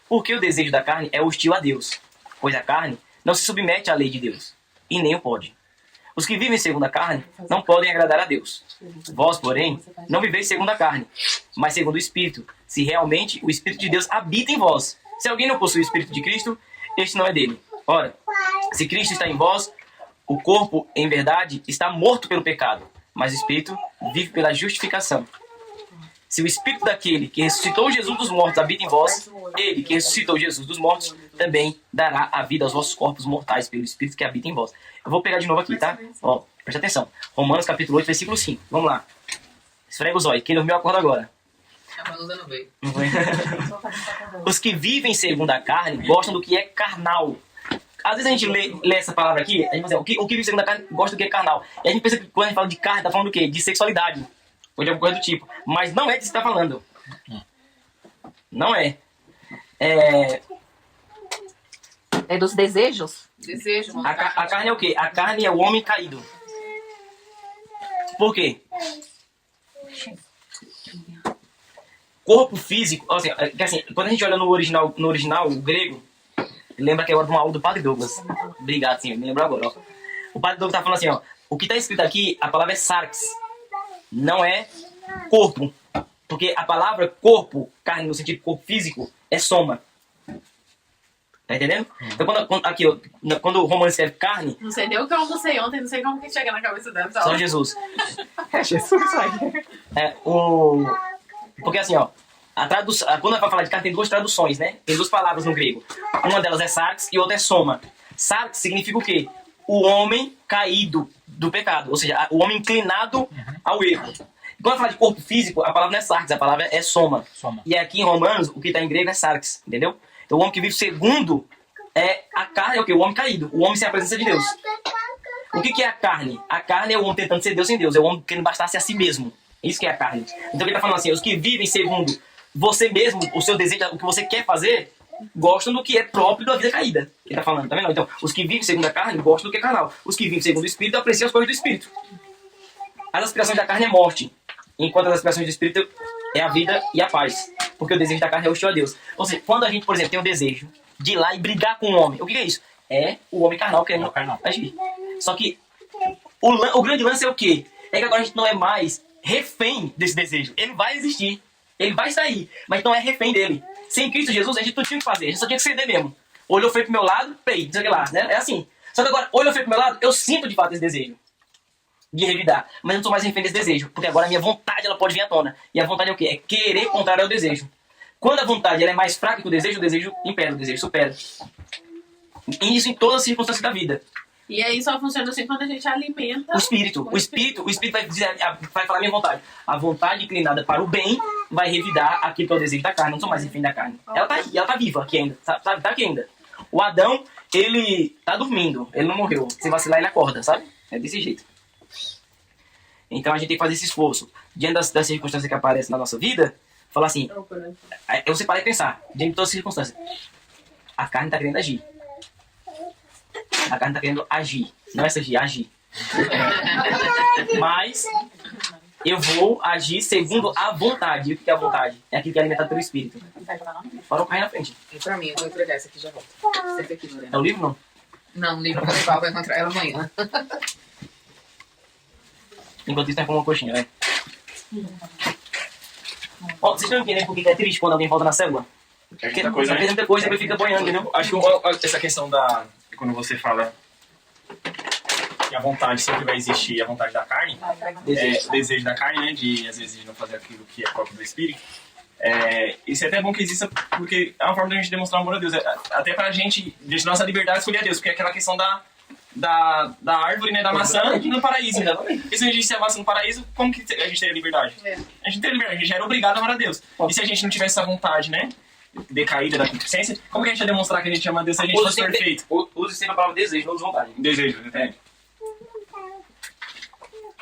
Porque o desejo da carne é hostil a Deus, pois a carne não se submete à lei de Deus, e nem o pode. Os que vivem segundo a carne não podem agradar a Deus. Vós, porém, não viveis segundo a carne, mas segundo o Espírito, se realmente o Espírito de Deus habita em vós. Se alguém não possui o Espírito de Cristo, este não é dele. Ora, se Cristo está em vós, o corpo, em verdade, está morto pelo pecado, mas o Espírito vive pela justificação. Se o Espírito daquele que ressuscitou Jesus dos mortos habita em vós, ele que ressuscitou Jesus dos mortos também dará a vida aos vossos corpos mortais pelo Espírito que habita em vós. Eu vou pegar de novo aqui, tá? Ó, presta atenção. Romanos capítulo 8, versículo 5. Vamos lá. Esfrega os olhos. Quem dormiu acorda agora. A Manusa não veio. Os que vivem segundo a carne gostam do que é carnal. Às vezes a gente lê essa palavra aqui, a gente fala assim, o que vive segundo a carne gosta do que é carnal. E a gente pensa que quando a gente fala de carne, tá falando do quê? De sexualidade. Ou de alguma coisa do tipo. Mas não é disso que tá falando. Não é. É dos desejos? Desejo, A carne é o quê? A carne é o homem caído. Por quê? Corpo físico, assim, quando a gente olha no original, o grego, lembra que é uma aula do Padre Douglas. Obrigado, sim, me lembro agora. Ó. O Padre Douglas tá falando assim, ó, o que tá escrito aqui, a palavra é sarx, não é corpo. Porque a palavra corpo, carne no sentido corpo físico, é soma. Tá entendendo? Então quando o Romano escreve carne, Não sei nem o que eu almocei ontem, não sei como que chega na cabeça dela. só Jesus. É Jesus aí. Porque assim, ó, quando vai falar de carne tem duas traduções, né? Tem duas palavras no grego. Uma delas é sarx e outra é soma. Sarx significa o quê? O homem caído do pecado, ou seja, o homem inclinado ao erro. Quando fala de corpo físico, a palavra não é sarx, a palavra é soma. E aqui em Romanos, o que está em grego é sarx, entendeu? Então o homem que vive segundo a carne é o quê? O homem caído, o homem sem a presença de Deus. O que é a carne? A carne é o homem tentando ser Deus sem Deus, é o homem querendo bastar-se a si mesmo. Isso que é a carne. Então ele está falando assim, os que vivem segundo você mesmo, o seu desejo, o que você quer fazer, gostam do que é próprio da vida caída. Ele está falando, tá vendo? Então, os que vivem segundo a carne gostam do que é carnal. Os que vivem segundo o Espírito apreciam as coisas do Espírito. As aspirações da carne é morte, enquanto as aspirações do Espírito é a vida e a paz. Porque o desejo da carne é hostil a Deus. Ou seja, quando a gente, por exemplo, tem o desejo de ir lá e brigar com o homem, o que é isso? É o homem carnal querendo agir. Só que o grande lance é o quê? É que agora a gente não é mais refém desse desejo. Ele vai existir. Ele vai sair. Mas não é refém dele. Sem Cristo Jesus, a gente não tinha o que fazer. A gente só tinha que ceder mesmo. Olhou feio pro meu lado, pei, não sei o que lá. Né? É assim. Só que agora, olhou feio pro meu lado, eu sinto de fato esse desejo. de revidar. Mas eu não sou mais refém desse desejo, porque agora a minha vontade ela pode vir à tona. E a vontade é o quê? É querer contrário ao desejo. Quando a vontade ela é mais fraca que o desejo impera, o desejo supera. E isso em todas as circunstâncias da vida. E aí só funciona assim quando a gente alimenta O espírito vai dizer, vai falar a minha vontade. A vontade inclinada para o bem vai revidar aquilo que é o desejo da carne. Não sou mais refém da carne. Ela tá aí, ela tá viva aqui ainda, sabe? Tá aqui ainda. O Adão, ele tá dormindo, ele não morreu. Se vacilar, ele acorda, sabe? É desse jeito. Então a gente tem que fazer esse esforço. Diante das circunstâncias que aparecem na nossa vida, falar assim, eu separei e pensar, diante de todas as circunstâncias. A carne tá querendo agir. A carne tá querendo agir. Não é agir. Mas eu vou agir segundo a vontade. E o que é a vontade? É aquilo que é alimentado pelo Espírito. Para o cair na frente. E pra mim, eu vou entregar essa aqui já volto. Senta aqui, Lorena. É o livro, não? Não, o livro eu vou levar, eu vou encontrar ela amanhã. Enquanto isso, tem como uma coxinha, né? Ó, vocês estão entendendo por que é triste quando alguém volta na célula? É muita coisa, né? Fez muita coisa e depois fica boiando, entendeu? Acho que essa questão da... Quando você fala que a vontade sempre vai existir, a vontade da carne, o desejo da carne, né? De, às vezes, de não fazer aquilo que é próprio do Espírito. Isso é até bom que exista, porque é uma forma de a gente demonstrar o amor a Deus. Até pra gente, de nossa liberdade, escolher a Deus. Porque é aquela questão da árvore, né? Da maçã no paraíso. E se a gente se amasse no paraíso, como que a gente teria liberdade? A gente teria liberdade, a gente já era obrigado a amar a Deus. E se a gente não tivesse essa vontade, né? Decaída da concupiscência, como que a gente ia demonstrar que a gente ama a Deus se a gente fosse perfeito? Use sempre a palavra desejo, não vontade. Desejo, né?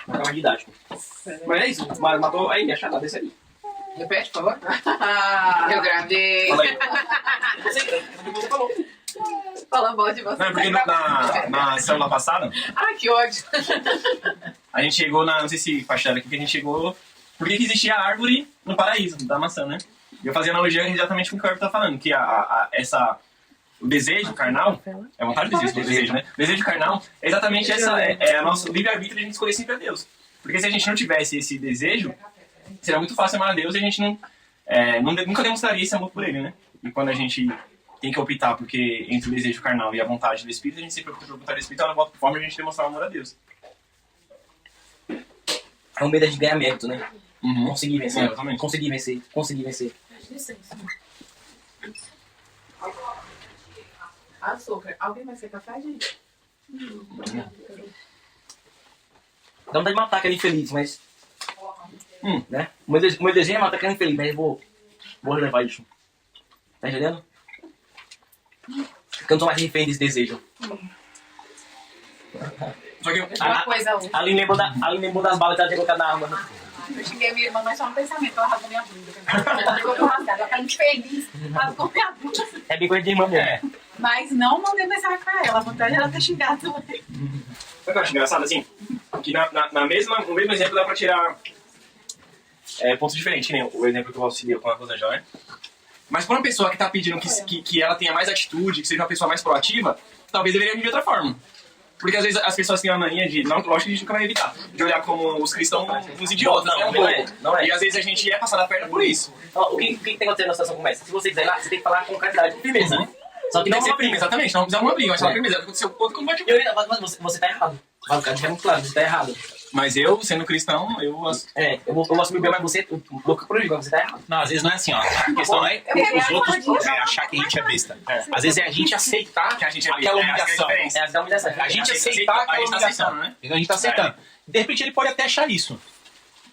É mais didático. Mas é isso, mas matou aí, achar nada desse aí. Repete, por favor. Eu gravei. Fala aí. Você falou. fala mal de você. Não, é porque na célula passada, Ai, que ódio. a gente chegou na... Não sei se faixaram aqui, que a gente chegou... Por que existia a árvore no paraíso, da maçã, né? E eu fazia analogia exatamente com o que o Herb tá falando, que o desejo carnal, é a vontade do desejo, né? O desejo carnal é exatamente é o nosso livre-arbítrio de a gente escolher sempre a Deus. Porque se a gente não tivesse esse desejo, seria muito fácil amar a Deus e a gente nunca demonstraria esse amor por ele, né? E quando a gente tem que optar porque entre o desejo carnal e a vontade do Espírito, a gente sempre opta pela vontade do Espírito, é uma forma de a gente demonstrar o amor a Deus. É um medo de ganhar mérito, né? Uhum. Conseguir vencer. Exatamente. Conseguir vencer. Açúcar. Alguém vai ser café, gente? Dá vontade de matar aquele infeliz, mas... Né? O meu desejo é matar aquele infeliz, mas eu vou relevar isso. Tá entendendo? Porque eu não sou mais refém desse desejo. Só que Uma coisa outra. Ali lembrou das balas que ela tinha colocado na arma. Eu xinguei minha irmã, mas só no pensamento. Ela rasgou minha blusa. Ficou rasgada. Ela ficou feliz. Rasgou minha blusa. É bem coisa de irmã mesmo. Mas não mandei mensagem pra ela. A vontade era ter xingado também. sabe o que eu acho engraçado, assim? Que no mesmo exemplo dá pra tirar pontos diferentes, que nem o exemplo que eu auxilio com a Rosângela, né? Mas pra uma pessoa que tá pedindo que ela tenha mais atitude, que seja uma pessoa mais proativa, talvez deveria agir de outra forma. Porque às vezes as pessoas têm a mania de, não, lógico que a gente nunca vai evitar, de olhar como os cristãos uns idiotas, né? Não é. E às vezes a gente é passado a perna por isso. O que tem que acontecer na situação como essa? Se você quiser ir lá, você tem que falar com caridade, com firmeza, né? Só que Tem não que ser prima, exatamente, não precisa uma briga, mas falar primeiro, aconteceu quanto como bate. Mas você tá errado. O cara deixa muito claro, você tá errado. Mas eu, sendo cristão, eu Eu vou assumir bem, mas você louco por mas você tá errado. Não, às vezes não é assim, ó. A questão não é os outros achar que a gente é besta. Às vezes é a gente aceitar que a gente é aquela humilhação. A humilhação. A gente aceitar aquela humilhação. aceitando, né? A gente tá aceitando. De repente ele pode até achar isso.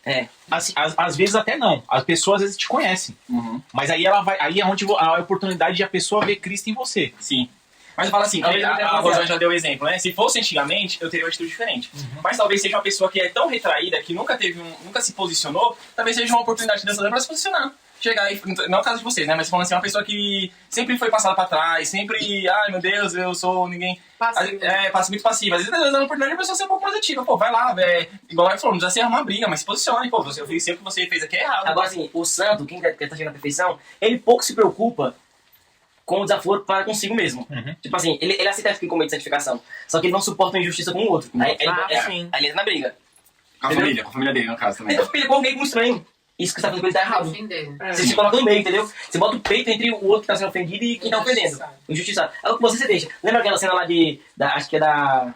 É. Assim, às vezes até não. As pessoas às vezes te conhecem. Uhum. Mas aí aí é onde a oportunidade de a pessoa ver Cristo em você. Sim. Mas eu falo assim, a Rosângela já deu o exemplo, né? Se fosse antigamente, eu teria uma atitude diferente. Mas talvez seja uma pessoa que é tão retraída, que nunca se posicionou, talvez seja uma oportunidade dessa pra se posicionar. Chegar aí, não é o caso de vocês, né? Mas falando assim, uma pessoa que sempre foi passada pra trás, sempre, ai meu Deus, eu sou ninguém. Passivo. Passa muito passiva. Às vezes tá dando a oportunidade de a pessoa ser um pouco mais ativa. Pô, vai lá, igual ele falou, não precisa ser arrumar briga, mas se posicione, pô, eu fiz sempre o que você fez aqui é errado. Agora, assim, o santo, quem quer tá chegando à perfeição, ele pouco se preocupa com o desaforo para consigo mesmo. Tipo assim, ele aceita que comete santificação, só que ele não suporta a injustiça com o outro. Aí ele entra na briga. Com a família dele, no caso também. Ele fica com alguém muito estranho. Isso que você tá fazendo com ele tá errado. Você se coloca no meio, entendeu? Você bota o peito entre o outro que tá sendo ofendido e quem tá ofendendo. Injustiçado. Aí o que você deixa. Lembra aquela cena lá acho que é da...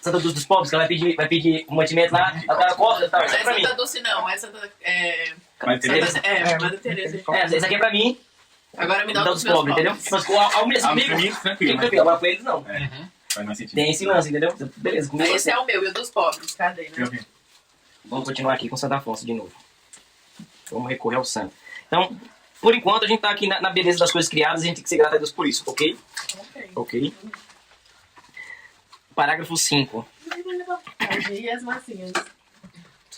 Santa Dulce dos pobres, que ela vai pedir um mantimento lá, o cara corta e tal. Não Isso é aqui é pra mim. Santa Dulce, não. É Santa... Mas entendeu? Mãe Teresa. Isso aqui é pra mim, Agora me dá então os dos meus pobres, entendeu? Mas ao mesmo Ah, comigo, pra mim, tranquilo. tranquilo. Agora com eles, não. Faz mais sentido. Tem esse lance, entendeu? Beleza, comigo Esse você. é o meu e o dos pobres. Cadê, Eu né? vi. Vamos continuar aqui com Santo Afonso de novo. Vamos recorrer ao santo. Então, por enquanto, a gente tá aqui na beleza das coisas criadas e a gente tem que ser grato a Deus por isso, ok? Ok. Parágrafo 5. E as massinhas.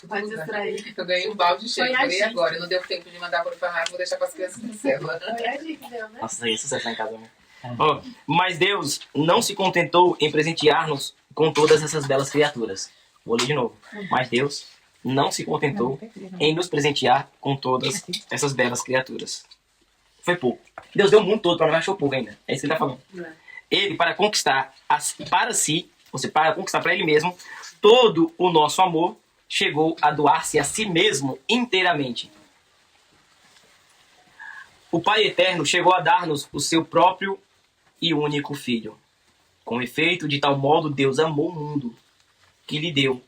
Pode distrair. Eu ganhei um balde cheio, Foi a falei Gi. agora. Não deu tempo de mandar para o farmácia, vou deixar para as crianças na célula. Foi a Gi que deu, né? Nossa, isso é sucesso lá em casa, né? Ó, mas Deus não se contentou em presentear-nos com todas essas belas criaturas. Vou ler de novo. Mas Deus não se contentou em nos presentear com todas essas belas criaturas. Foi pouco. Deus deu o mundo todo para nós, achou pouco ainda. É isso que ele está falando. Ele, para conquistar para si, ou seja, para conquistar para ele mesmo, todo o nosso amor, chegou a doar-se a si mesmo inteiramente. O Pai Eterno chegou a dar-nos o seu próprio e único Filho. Com efeito, de tal modo Deus amou o mundo, que lhe deu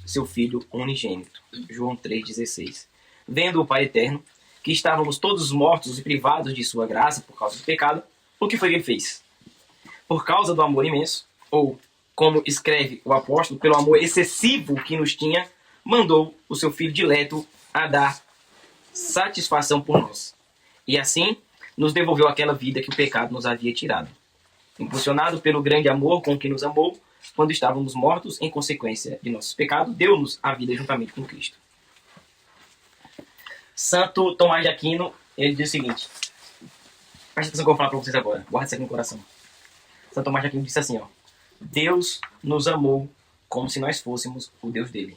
seu Filho unigênito. João 3,16. Vendo o Pai Eterno, que estávamos todos mortos e privados de sua graça por causa do pecado, o que foi que ele fez? Por causa do amor imenso, ou, como escreve o apóstolo, pelo amor excessivo que nos tinha, mandou o seu Filho dileto a dar satisfação por nós. E assim, nos devolveu aquela vida que o pecado nos havia tirado. Impulsionado pelo grande amor com que nos amou, quando estávamos mortos em consequência de nossos pecados, deu-nos a vida juntamente com Cristo. Santo Tomás de Aquino, ele diz o seguinte. Presta atenção que eu vou falar para vocês agora. Guarda isso aqui no coração. Santo Tomás de Aquino disse assim, ó. Deus nos amou como se nós fôssemos o Deus dele.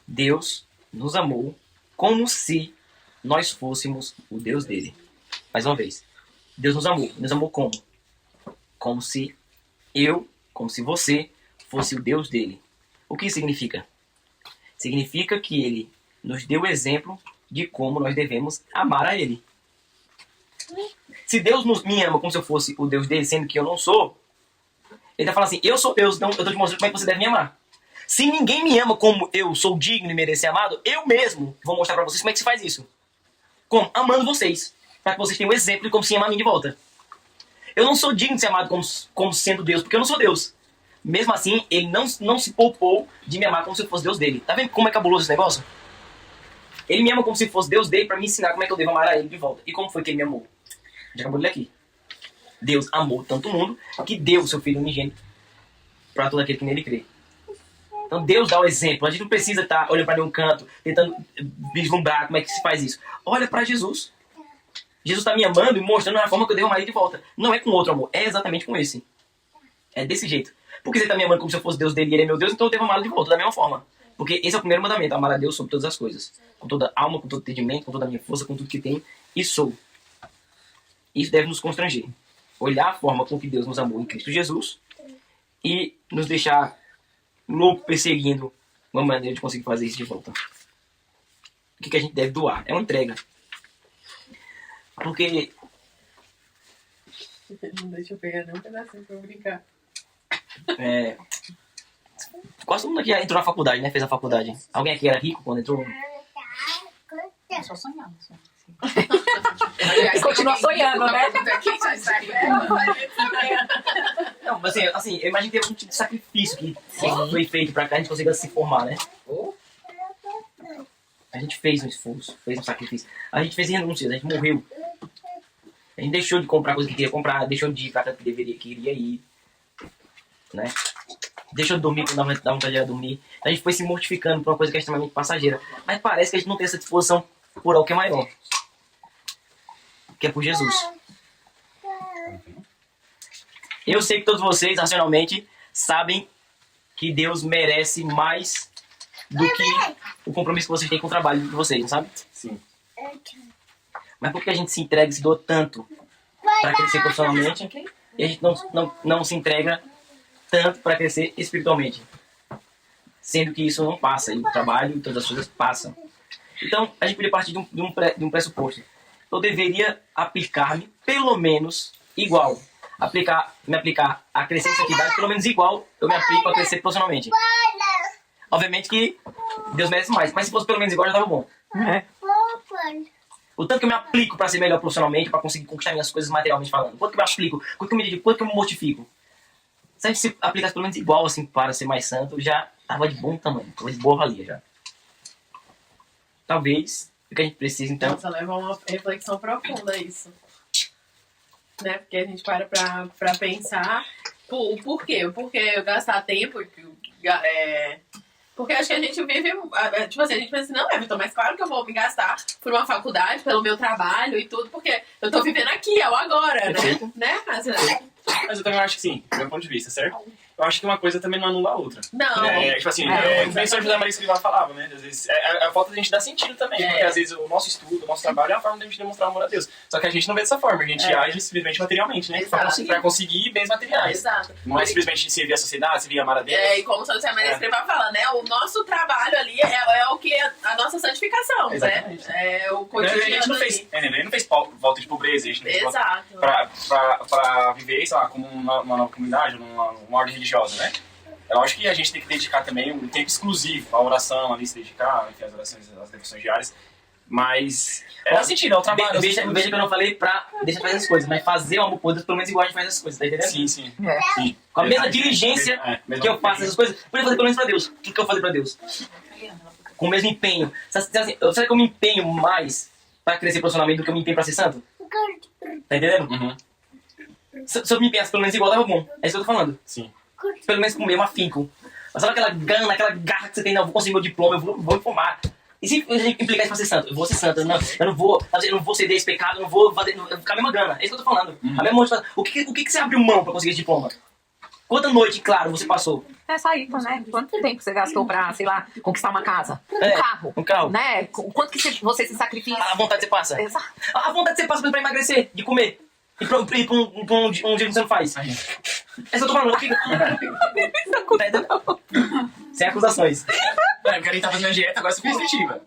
Deus nos amou como se nós fôssemos o Deus dele. Mais uma vez. Deus nos amou. Nos amou como? Como se você fosse o Deus dele. O que significa? Significa que ele nos deu o exemplo de como nós devemos amar a ele. Se Deus me ama como se eu fosse o Deus dele, sendo que eu não sou, ele vai falar assim, eu sou Deus, então eu estou te mostrando como é que você deve me amar. Se ninguém me ama como eu sou digno e mereço ser amado, eu mesmo vou mostrar para vocês como é que se faz isso. Como? Amando vocês. Para que vocês tenham um exemplo de como se ama a mim de volta. Eu não sou digno de ser amado como sendo Deus, porque eu não sou Deus. Mesmo assim, ele não se poupou de me amar como se eu fosse Deus dele. Tá vendo como é cabuloso esse negócio? Ele me ama como se fosse Deus dele para me ensinar como é que eu devo amar a ele de volta. E como foi que ele me amou? Já acabou de ler aqui. Deus amou tanto o mundo que deu o seu Filho unigênito para todo aquele que nele crê. Então Deus dá o exemplo. A gente não precisa estar olhando para nenhum canto, tentando vislumbrar como é que se faz isso. Olha para Jesus. Jesus está me amando e mostrando a forma que eu devo amar ele de volta. Não é com outro amor, é exatamente com esse. É desse jeito. Porque você está me amando como se eu fosse Deus dele e ele é meu Deus, então eu devo amá-lo de volta da mesma forma. Porque esse é o primeiro mandamento, amar a Deus sobre todas as coisas. Com toda a alma, com todo entendimento, com toda a minha força, com tudo que tenho e sou. Isso deve nos constranger. Olhar a forma com que Deus nos amou em Cristo Jesus e nos deixar louco perseguindo uma maneira de conseguir fazer isso de volta. O que a gente deve doar? É uma entrega. Porque... Não deixa eu pegar nem um pedacinho pra eu brincar. Quase todo mundo aqui entrou na faculdade, né? Fez a faculdade. Alguém aqui era rico quando entrou? Eu só sonhava. Aliás, Continua sonhando, né? Aqui já está aqui. Não, mas assim, eu imagino que teve um tipo de sacrifício que foi feito pra que a gente consiga se formar, né? A gente fez um esforço, fez um sacrifício. A gente fez renúncias, a gente morreu. A gente deixou de comprar coisa que queria comprar, deixou de ir pra que queria ir. Né? Deixou de dormir quando dá vontade de dormir. A gente foi se mortificando por uma coisa que é extremamente passageira. Mas parece que a gente não tem essa disposição por algo que é maior. Que é por Jesus. Eu sei que todos vocês, racionalmente, sabem que Deus merece mais do que o compromisso que vocês têm com o trabalho de vocês, não sabe? Sim. Mas por que a gente se entrega e se doa tanto para crescer profissionalmente e a gente não se entrega tanto para crescer espiritualmente? Sendo que isso não passa, e o trabalho e todas as coisas passam. Então, a gente podia partir de um pressuposto. Eu deveria aplicar-me, pelo menos, igual me aplicar a crescer em santidade, pelo menos igual eu me aplico a crescer profissionalmente. Obviamente que Deus merece mais, mas se fosse pelo menos igual já tava bom. O tanto que eu me aplico pra ser melhor profissionalmente, pra conseguir conquistar minhas coisas materialmente falando. Quanto que eu me aplico, quanto que eu me dedico, quanto que eu me mortifico. Se a gente se aplicasse pelo menos igual, assim, para ser mais santo, já tava de bom tamanho, tava de boa valia já. Talvez o que a gente precisa, então... Nossa, leva uma reflexão profunda isso. Né? Porque a gente pra pensar o porquê. O porquê eu gastar tempo... Porque acho que a gente vive... Tipo assim, a gente pensa assim, não, Everton, mas claro que eu vou me gastar por uma faculdade, pelo meu trabalho e tudo, porque eu tô vivendo aqui, é o agora, né? Mas Mas eu também acho que sim, do meu ponto de vista, certo? Eu acho que uma coisa também não anula a outra. não. Tipo assim, o professor José Maria Escrivá falava, né? Às vezes, a falta de a gente dar sentido também, porque às vezes o nosso estudo, o nosso trabalho é a forma de a gente demonstrar amor a Deus. Só que a gente não vê dessa forma, a gente age simplesmente materialmente, né? Pra conseguir bens materiais. Exato. Não é simplesmente servir a sociedade, servir amar a Deus. E como o José Maria Escrivá fala, né? O nosso trabalho ali é o que é a nossa santificação, Exatamente. né? É o A cotidiano gente não fez, ele não fez volta de pobreza, a gente não fez volta Exato. pra viver, sei lá, como uma nova comunidade, uma ordem religiosa, né? Eu acho que a gente tem que dedicar também um tempo exclusivo à oração, ali se dedicar, enfim, às orações, às devoções diárias. Mas é sentido, é o trabalho. Veja que eu não falei pra deixar de fazer as coisas, mas fazer o amor por Deus pelo menos igual a gente faz as coisas, tá entendendo? Sim, sim. É. Com a mesma diligência que eu faço essas coisas, eu fazer pelo menos pra Deus. Tudo que eu fazer pra Deus. Com o mesmo empenho. Será que eu me empenho mais pra crescer profissionalmente do que eu me empenho pra ser santo? Tá entendendo? Uhum. Se eu me empenhasse pelo menos igual, tava bom. É isso que eu tô falando. Sim. Pelo menos com o mesmo afinco. Mas sabe aquela gana, aquela garra que você tem, não, eu vou conseguir meu diploma, eu vou informar. E se implicar isso pra ser santo? Eu vou ser santo, eu não vou ceder esse pecado, eu não vou fazer, eu vou ficar a mesma gana. É isso que eu tô falando. A mesma motivação. O que você abriu mão pra conseguir esse diploma? Quanta noite, claro, você passou? É só isso, né? Quanto tempo você gastou pra, sei lá, conquistar uma casa? Um carro. Né? Quanto que você se sacrifica? A vontade que você passa. Exato. A vontade que você passa pra emagrecer, de comer. E pra um dia que você não faz. É isso que eu tô falando. Sem acusações. Porque a gente tá fazendo a dieta, agora é super restritiva.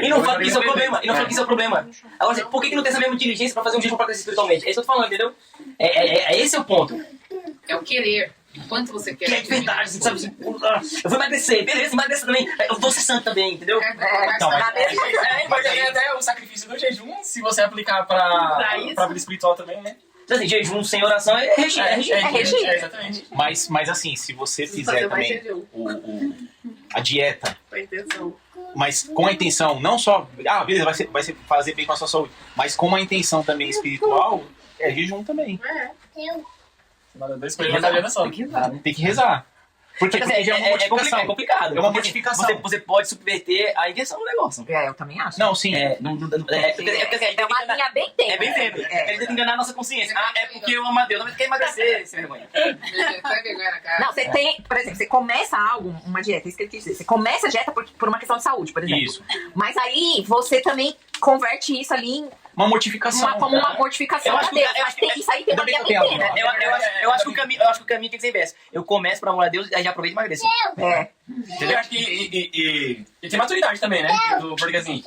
E não fala que isso é o problema. Agora, por que não tem essa mesma diligência pra fazer um jejum pra crescer espiritualmente? É isso que eu tô falando, entendeu? Esse é o ponto. É o querer. Quanto você quer. Que é de verdade, sabe? Eu vou emagrecer, beleza, emagrecer também. Eu vou ser santo também, entendeu? Então, Mas até o sacrifício do jejum, se você aplicar pra vida espiritual também, né? Então, assim, jejum sem oração é regime. Exatamente. Mas assim, se você fizer também a dieta, Com a intenção. mas com a intenção, não só, beleza, vai ser fazer bem com a sua saúde, mas com uma intenção também espiritual, é jejum também. Dois coisas batalhando só. Tem que rezar. Porque já é uma modificação. É complicado. É uma modificação. Você pode subverter a intenção do negócio. eu também acho. Não, sim. É uma linha bem tênue. É bem tênue. Ele tenta enganar a nossa consciência. É porque eu amo a Deus. Não, mas quer emagrecer, sem vergonha. Tá vergonha na cara. Não, você tem, por exemplo, você começa algo, uma dieta, isso que eu quis dizer. Você começa a dieta por uma questão de saúde, por exemplo. Isso. Mas aí você também converte isso ali em Uma mortificação. como uma mortificação Eu a acho que- Deus. eu Mas acho que- isso aí tem uma ainda linha bem bem que eu tenho tênue. Eu acho que o caminho tem que ser inverso. Eu começo por amor a Deus e já aproveito e emagreço. Eu acho que e tem maturidade também, né? Porque assim,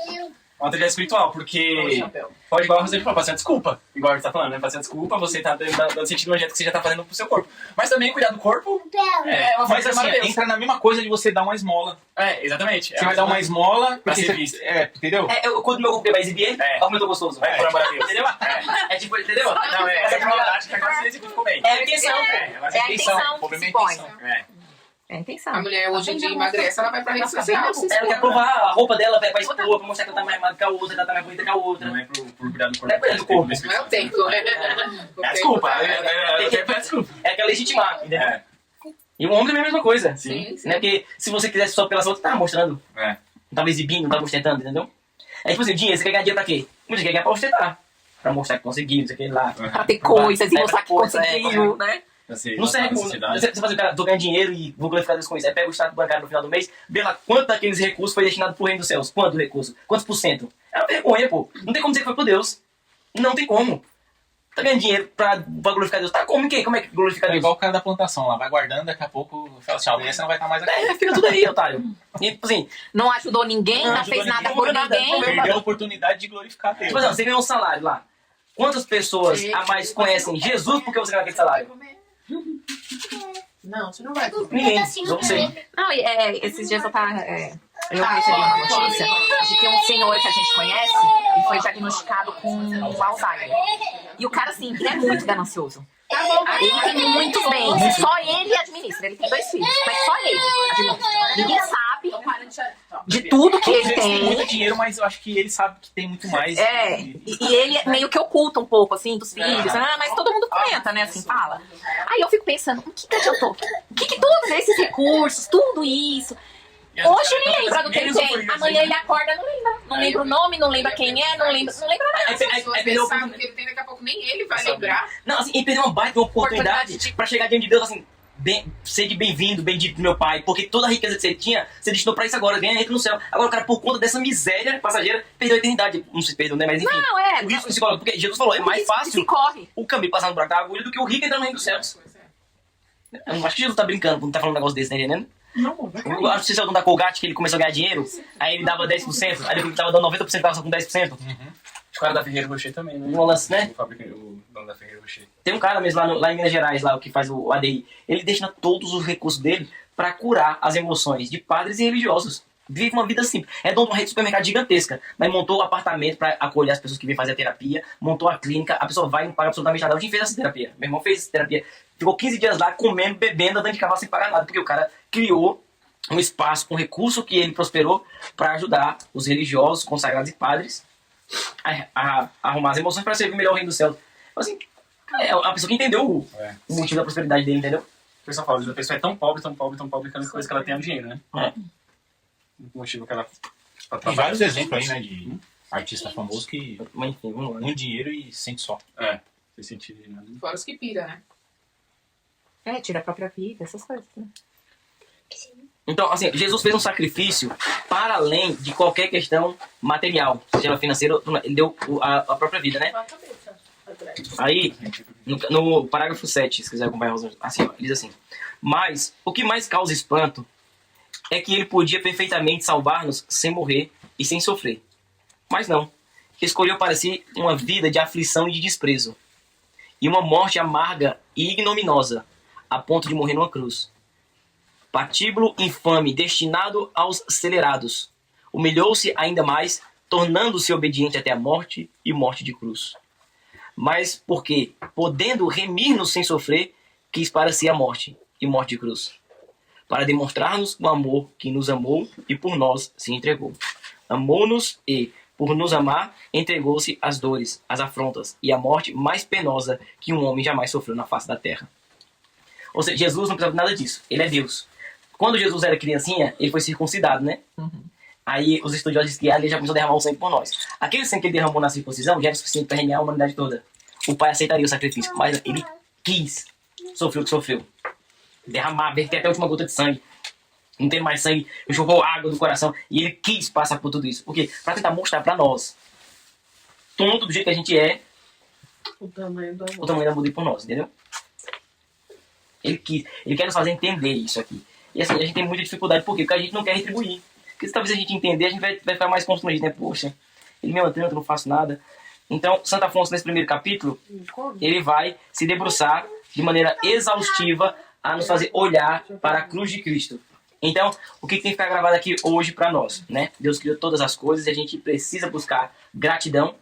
uma atividade espiritual, porque pode igual você falou, pode ser uma desculpa, igual a gente tá falando, né? Pode ser uma desculpa, você tá dando sentido no jeito que você já tá fazendo pro seu corpo. Mas também cuidar do corpo é uma forma Mas de amar assim, a Deus. entra na mesma coisa de você dar uma esmola. Exatamente. Você vai dar uma esmola Pra porque ser você- visto. entendeu? Eu cuido do meu corpo, vai exibir, olha como eu tô gostoso. Vai por amor a Deus. Entendeu? É tipo, entendeu? Não, essa é a maldade que agora você executa bem. É a intenção, pô. É a intenção O problema que é se a põe. intenção. É a intenção. A mulher hoje em dia emagrece, ela vai pra rede social. Ela quer provar a roupa dela pra expor, pra mostrar que ela tá mais magra que a outra, que ela tá mais bonita que a outra. Não é por cuidar do corpo. Não é cuidar do corpo. Não é o tempo, né? É a desculpa. É a desculpa. É aquela legitimar, entendeu? É. E o homem também é a mesma coisa. Sim, sim. Né? Porque se você quisesse só pela saúde, você tava mostrando. É. Não tava exibindo, não tava ostentando, entendeu? É tipo assim, dinheiro, você quer ganhar dinheiro pra quê? Muita gente quer ganhar pra ostentar. Pra mostrar que conseguiu, não sei o que lá. Pra ter coisas e mostrar que coisa, conseguiu, né? Não serve, você faz o cara, tô ganhando dinheiro e vou glorificar Deus com isso. Aí pega o extrato bancário no final do mês, vê lá quanto daqueles recursos foi destinado pro reino dos céus. Quanto recurso? Quantos por cento? É uma vergonha, pô. Não tem como dizer que foi por Deus. Não tem como. Tá ganhando dinheiro pra glorificar Deus. Tá como? Como é que glorifica É Deus? igual o cara da plantação lá, vai guardando, daqui a pouco fala assim, amanhã você não vai estar mais aqui. Fica tudo aí, otário. E, tipo assim, Não ajudou ninguém, não ajudou fez nada ninguém, por não nada, ninguém. não Perdeu a oportunidade de glorificar Deus. tipo assim, você ganhou um salário lá. Quantas pessoas a mais conhecem Jesus porque você ganha aquele salário? Não, você não vai. Ninguém, não sei. Não, esses dias eu recebi uma notícia de que um senhor que a gente conhece, ele foi diagnosticado com Alzheimer. E o cara, assim, ele é muito ganancioso. Ele tem muitos bens, só ele administra. Ele tem 2 filhos, mas só ele administra. Ninguém sabe de tudo que ele Eles têm muito tem. dinheiro, mas eu acho que ele sabe que tem muito mais. E ele meio que oculta um pouco, assim, dos filhos. Mas todo mundo comenta, né, assim, fala. Aí eu fico pensando, o que adiantou? O que todos esses recursos, tudo isso... Hoje ele lembra do que ele tem. Amanhã ele acorda, não lembra. Não lembra o nome, não lembra quem é, não lembra nada. As pessoas pensam que ele tem, daqui a pouco nem ele vai lembrar. Não, assim, ele perdeu uma baita oportunidade pra chegar diante de Deus, assim, seja bem-vindo, bendito meu pai, porque toda a riqueza que você tinha, você destinou pra isso agora, ganha entra no céu. Agora o cara, por conta dessa miséria passageira, perdeu a eternidade. Não se perdeu, né? Mas enfim. Não, O risco psicológico, porque Jesus falou, é mais fácil Se corre. o caminho passar no buraco da agulha do que o rico entrar no reino dos céus. Eu não acho que Jesus tá brincando quando tá falando um negócio desse, tá entendendo? Eu acho que você é o dono da Colgate, que ele começou a ganhar dinheiro, aí ele dava 10%, aí depois ele tava dando 90%, tava só com 10%. Os caras da Ferreira Rocher também, né? Um lance, né? O dono da Ferreira Rocher. Tem um cara mesmo lá em Minas Gerais, lá, o que faz o ADI. Ele destina todos os recursos dele pra curar as emoções de padres e religiosos. Vive uma vida simples. É dono de uma rede de supermercado gigantesca, mas montou o apartamento pra acolher as pessoas que vêm fazer a terapia, montou a clínica, a pessoa vai e não paga absolutamente nada. A gente fez essa terapia. Meu irmão fez essa terapia. Ficou 15 dias lá comendo, bebendo, andando de cavalo sem pagar nada, porque o cara criou um espaço, um recurso que ele prosperou para ajudar os religiosos, consagrados e padres a arrumar as emoções para servir melhor o reino do céu. Assim, é a pessoa que entendeu o motivo da prosperidade dele, entendeu? O pessoal fala, a pessoa é tão pobre, que a única coisa que ela tem é o dinheiro, né? O motivo que ela... Tem vários exemplos aí, né, de artista famoso que Mas enfim, vamos lá. muito dinheiro e sente só. Sem sentido de nada. Fora os que pira, né? Tira a própria vida, essas coisas, né? Então, assim, Jesus fez um sacrifício para além de qualquer questão material, seja ela financeira, ele deu a própria vida, né? Aí, no parágrafo 7, se quiser acompanhar, assim, ó, diz assim: mas o que mais causa espanto é que ele podia perfeitamente salvar-nos sem morrer e sem sofrer. Mas não. Escolheu para si uma vida de aflição e de desprezo, e uma morte amarga e ignominiosa, a ponto de morrer numa cruz. Patíbulo infame, destinado aos acelerados. Humilhou-se ainda mais, tornando-se obediente até a morte e morte de cruz. Mas porque, podendo remir-nos sem sofrer, quis para si a morte e morte de cruz, para demonstrar-nos o amor que nos amou e por nós se entregou. Amou-nos e, por nos amar, entregou-se às dores, às afrontas e à morte mais penosa que um homem jamais sofreu na face da terra. Ou seja, Jesus não precisava de nada disso. Ele é Deus. Quando Jesus era criancinha, ele foi circuncidado, né? Aí os estudiosos dizem que ali já começou a derramar o sangue por nós. Aquele sangue que ele derramou na circuncisão já era suficiente para remear a humanidade toda. O pai aceitaria o sacrifício, mas ele quis. Sofreu o que sofreu. Derramar, verter até a última gota de sangue. Não tem mais sangue, jogou água do coração. E ele quis passar por tudo isso. Por quê? Para tentar mostrar para nós, tonto do jeito que a gente é, O tamanho do amor. o tamanho da muda por nós, entendeu? Ele quer nos fazer entender isso aqui. E assim, a gente tem muita dificuldade, por quê? Porque a gente não quer retribuir. Porque se talvez a gente entender, a gente vai ficar mais constrangido, né? Poxa, ele me ama tanto, eu não faço nada. Então, Santo Afonso, nesse primeiro capítulo, ele vai se debruçar de maneira exaustiva a nos fazer olhar para a cruz de Cristo. Então, o que tem que ficar gravado aqui hoje para nós, né? Deus criou todas as coisas e a gente precisa buscar gratidão.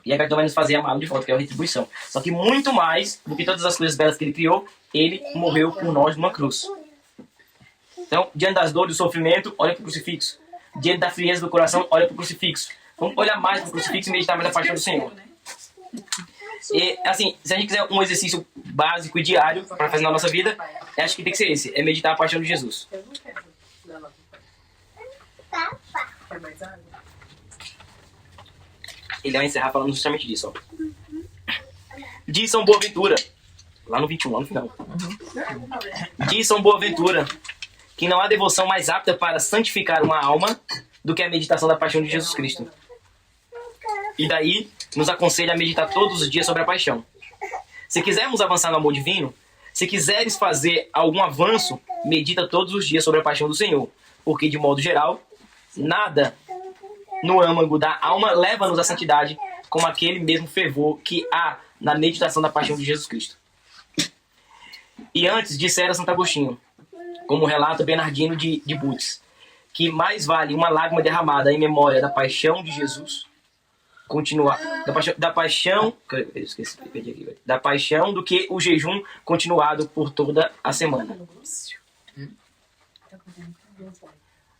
E a gratidão vai nos fazer amá-lo de volta, que é a retribuição. Só que muito mais do que todas as coisas belas que ele criou, ele morreu por nós numa cruz. Então, diante das dores, do sofrimento, olha para o crucifixo. Diante da frieza do coração, olha para o crucifixo. Vamos olhar mais para o crucifixo e meditar mais a paixão do Senhor. E, assim, se a gente quiser um exercício básico e diário para fazer na nossa vida, acho que tem que ser esse. É meditar a paixão de Jesus. Ele vai encerrar falando justamente disso, ó. Diz São Boaventura, lá no 21, lá no final. Diz São Boaventura que não há devoção mais apta para santificar uma alma do que a meditação da paixão de Jesus Cristo. E daí nos aconselha a meditar todos os dias sobre a paixão. Se quisermos avançar no amor divino, se quiseres fazer algum avanço, medita todos os dias sobre a paixão do Senhor, porque de modo geral, nada no âmago da alma leva-nos à santidade como aquele mesmo fervor que há na meditação da paixão de Jesus Cristo. E antes dissera Santo Agostinho, como relata Bernardino de Butes, que mais vale uma lágrima derramada em memória da paixão de Jesus, da paixão do que o jejum continuado por toda a semana.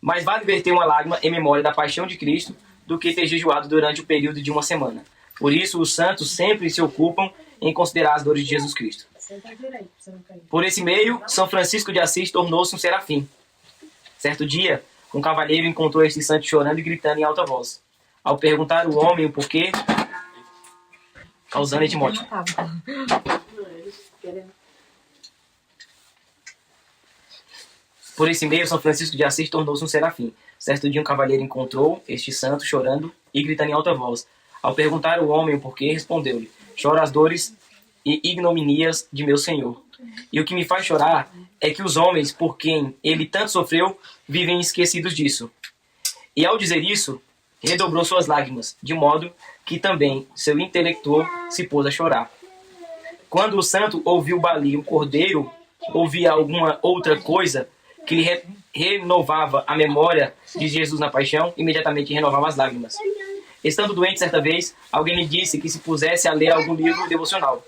Mais vale verter uma lágrima em memória da paixão de Cristo do que ter jejuado durante o período de uma semana. Por isso, os santos sempre se ocupam em considerar as dores de Jesus Cristo. Por esse meio, São Francisco de Assis tornou-se um serafim. Certo dia, um cavalheiro encontrou este santo chorando e gritando em alta voz. Ao perguntar ao homem o porquê, causando Timóteo. Por esse meio, São Francisco de Assis tornou-se um serafim. Certo dia, um cavalheiro encontrou este santo chorando e gritando em alta voz. Ao perguntar ao homem o porquê, respondeu-lhe: choro as dores e ignominias de meu Senhor. E o que me faz chorar é que os homens por quem ele tanto sofreu vivem esquecidos disso. E ao dizer isso, redobrou suas lágrimas, de modo que também seu intelector se pôs a chorar. Quando o santo ouviu balir o cordeiro, ouvia alguma outra coisa que lhe renovava a memória de Jesus na paixão, imediatamente renovava as lágrimas. Estando doente certa vez, alguém lhe disse que se pusesse a ler algum livro devocional.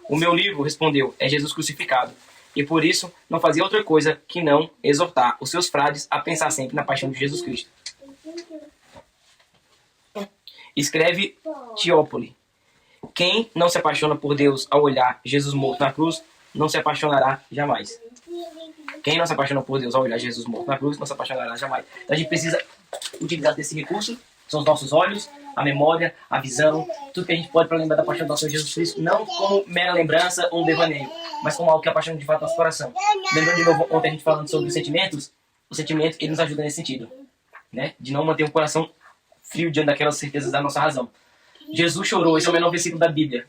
O meu livro, respondeu, é Jesus crucificado. E por isso não fazia outra coisa que não exortar os seus frades a pensar sempre na paixão de Jesus Cristo. Escreve Teópoli: quem não se apaixona por Deus ao olhar Jesus morto na cruz, não se apaixonará jamais. Quem não se apaixona por Deus ao olhar Jesus morto na cruz, não se apaixonará jamais. Então a gente precisa utilizar desse recurso, são os nossos olhos, a memória, a visão, tudo que a gente pode para lembrar da paixão do nosso Senhor Jesus Cristo, não como mera lembrança ou um devaneio, mas como algo que apaixona de fato nosso coração. Lembrando de novo, ontem a gente falando sobre os sentimentos, o sentimento ele nos ajuda nesse sentido, né? De não manter um coração frio diante daquelas certezas da nossa razão. Jesus chorou, esse é o menor versículo da Bíblia.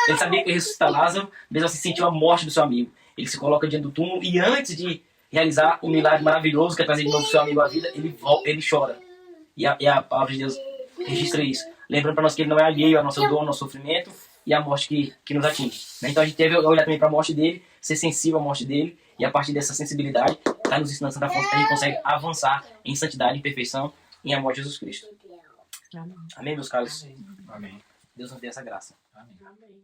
Ele sabia que ia ressuscitar Lázaro, mesmo assim sentiu a morte do seu amigo. Ele se coloca diante do túmulo e antes de realizar um milagre maravilhoso que é trazer de novo o seu amigo à vida, ele chora. E a palavra de Deus registra isso. Lembrando para nós que ele não é alheio à nossa dor, ao nosso sofrimento e à morte que nos atinge. Então a gente deve olhar também para a morte dele, ser sensível à morte dele, e a partir dessa sensibilidade, está nos ensinando Santa Afonso que a gente consegue avançar em santidade, em perfeição, em amor a Jesus Cristo. Amém, meus caros? Amém. Deus nos dê essa graça. Amém. Amém.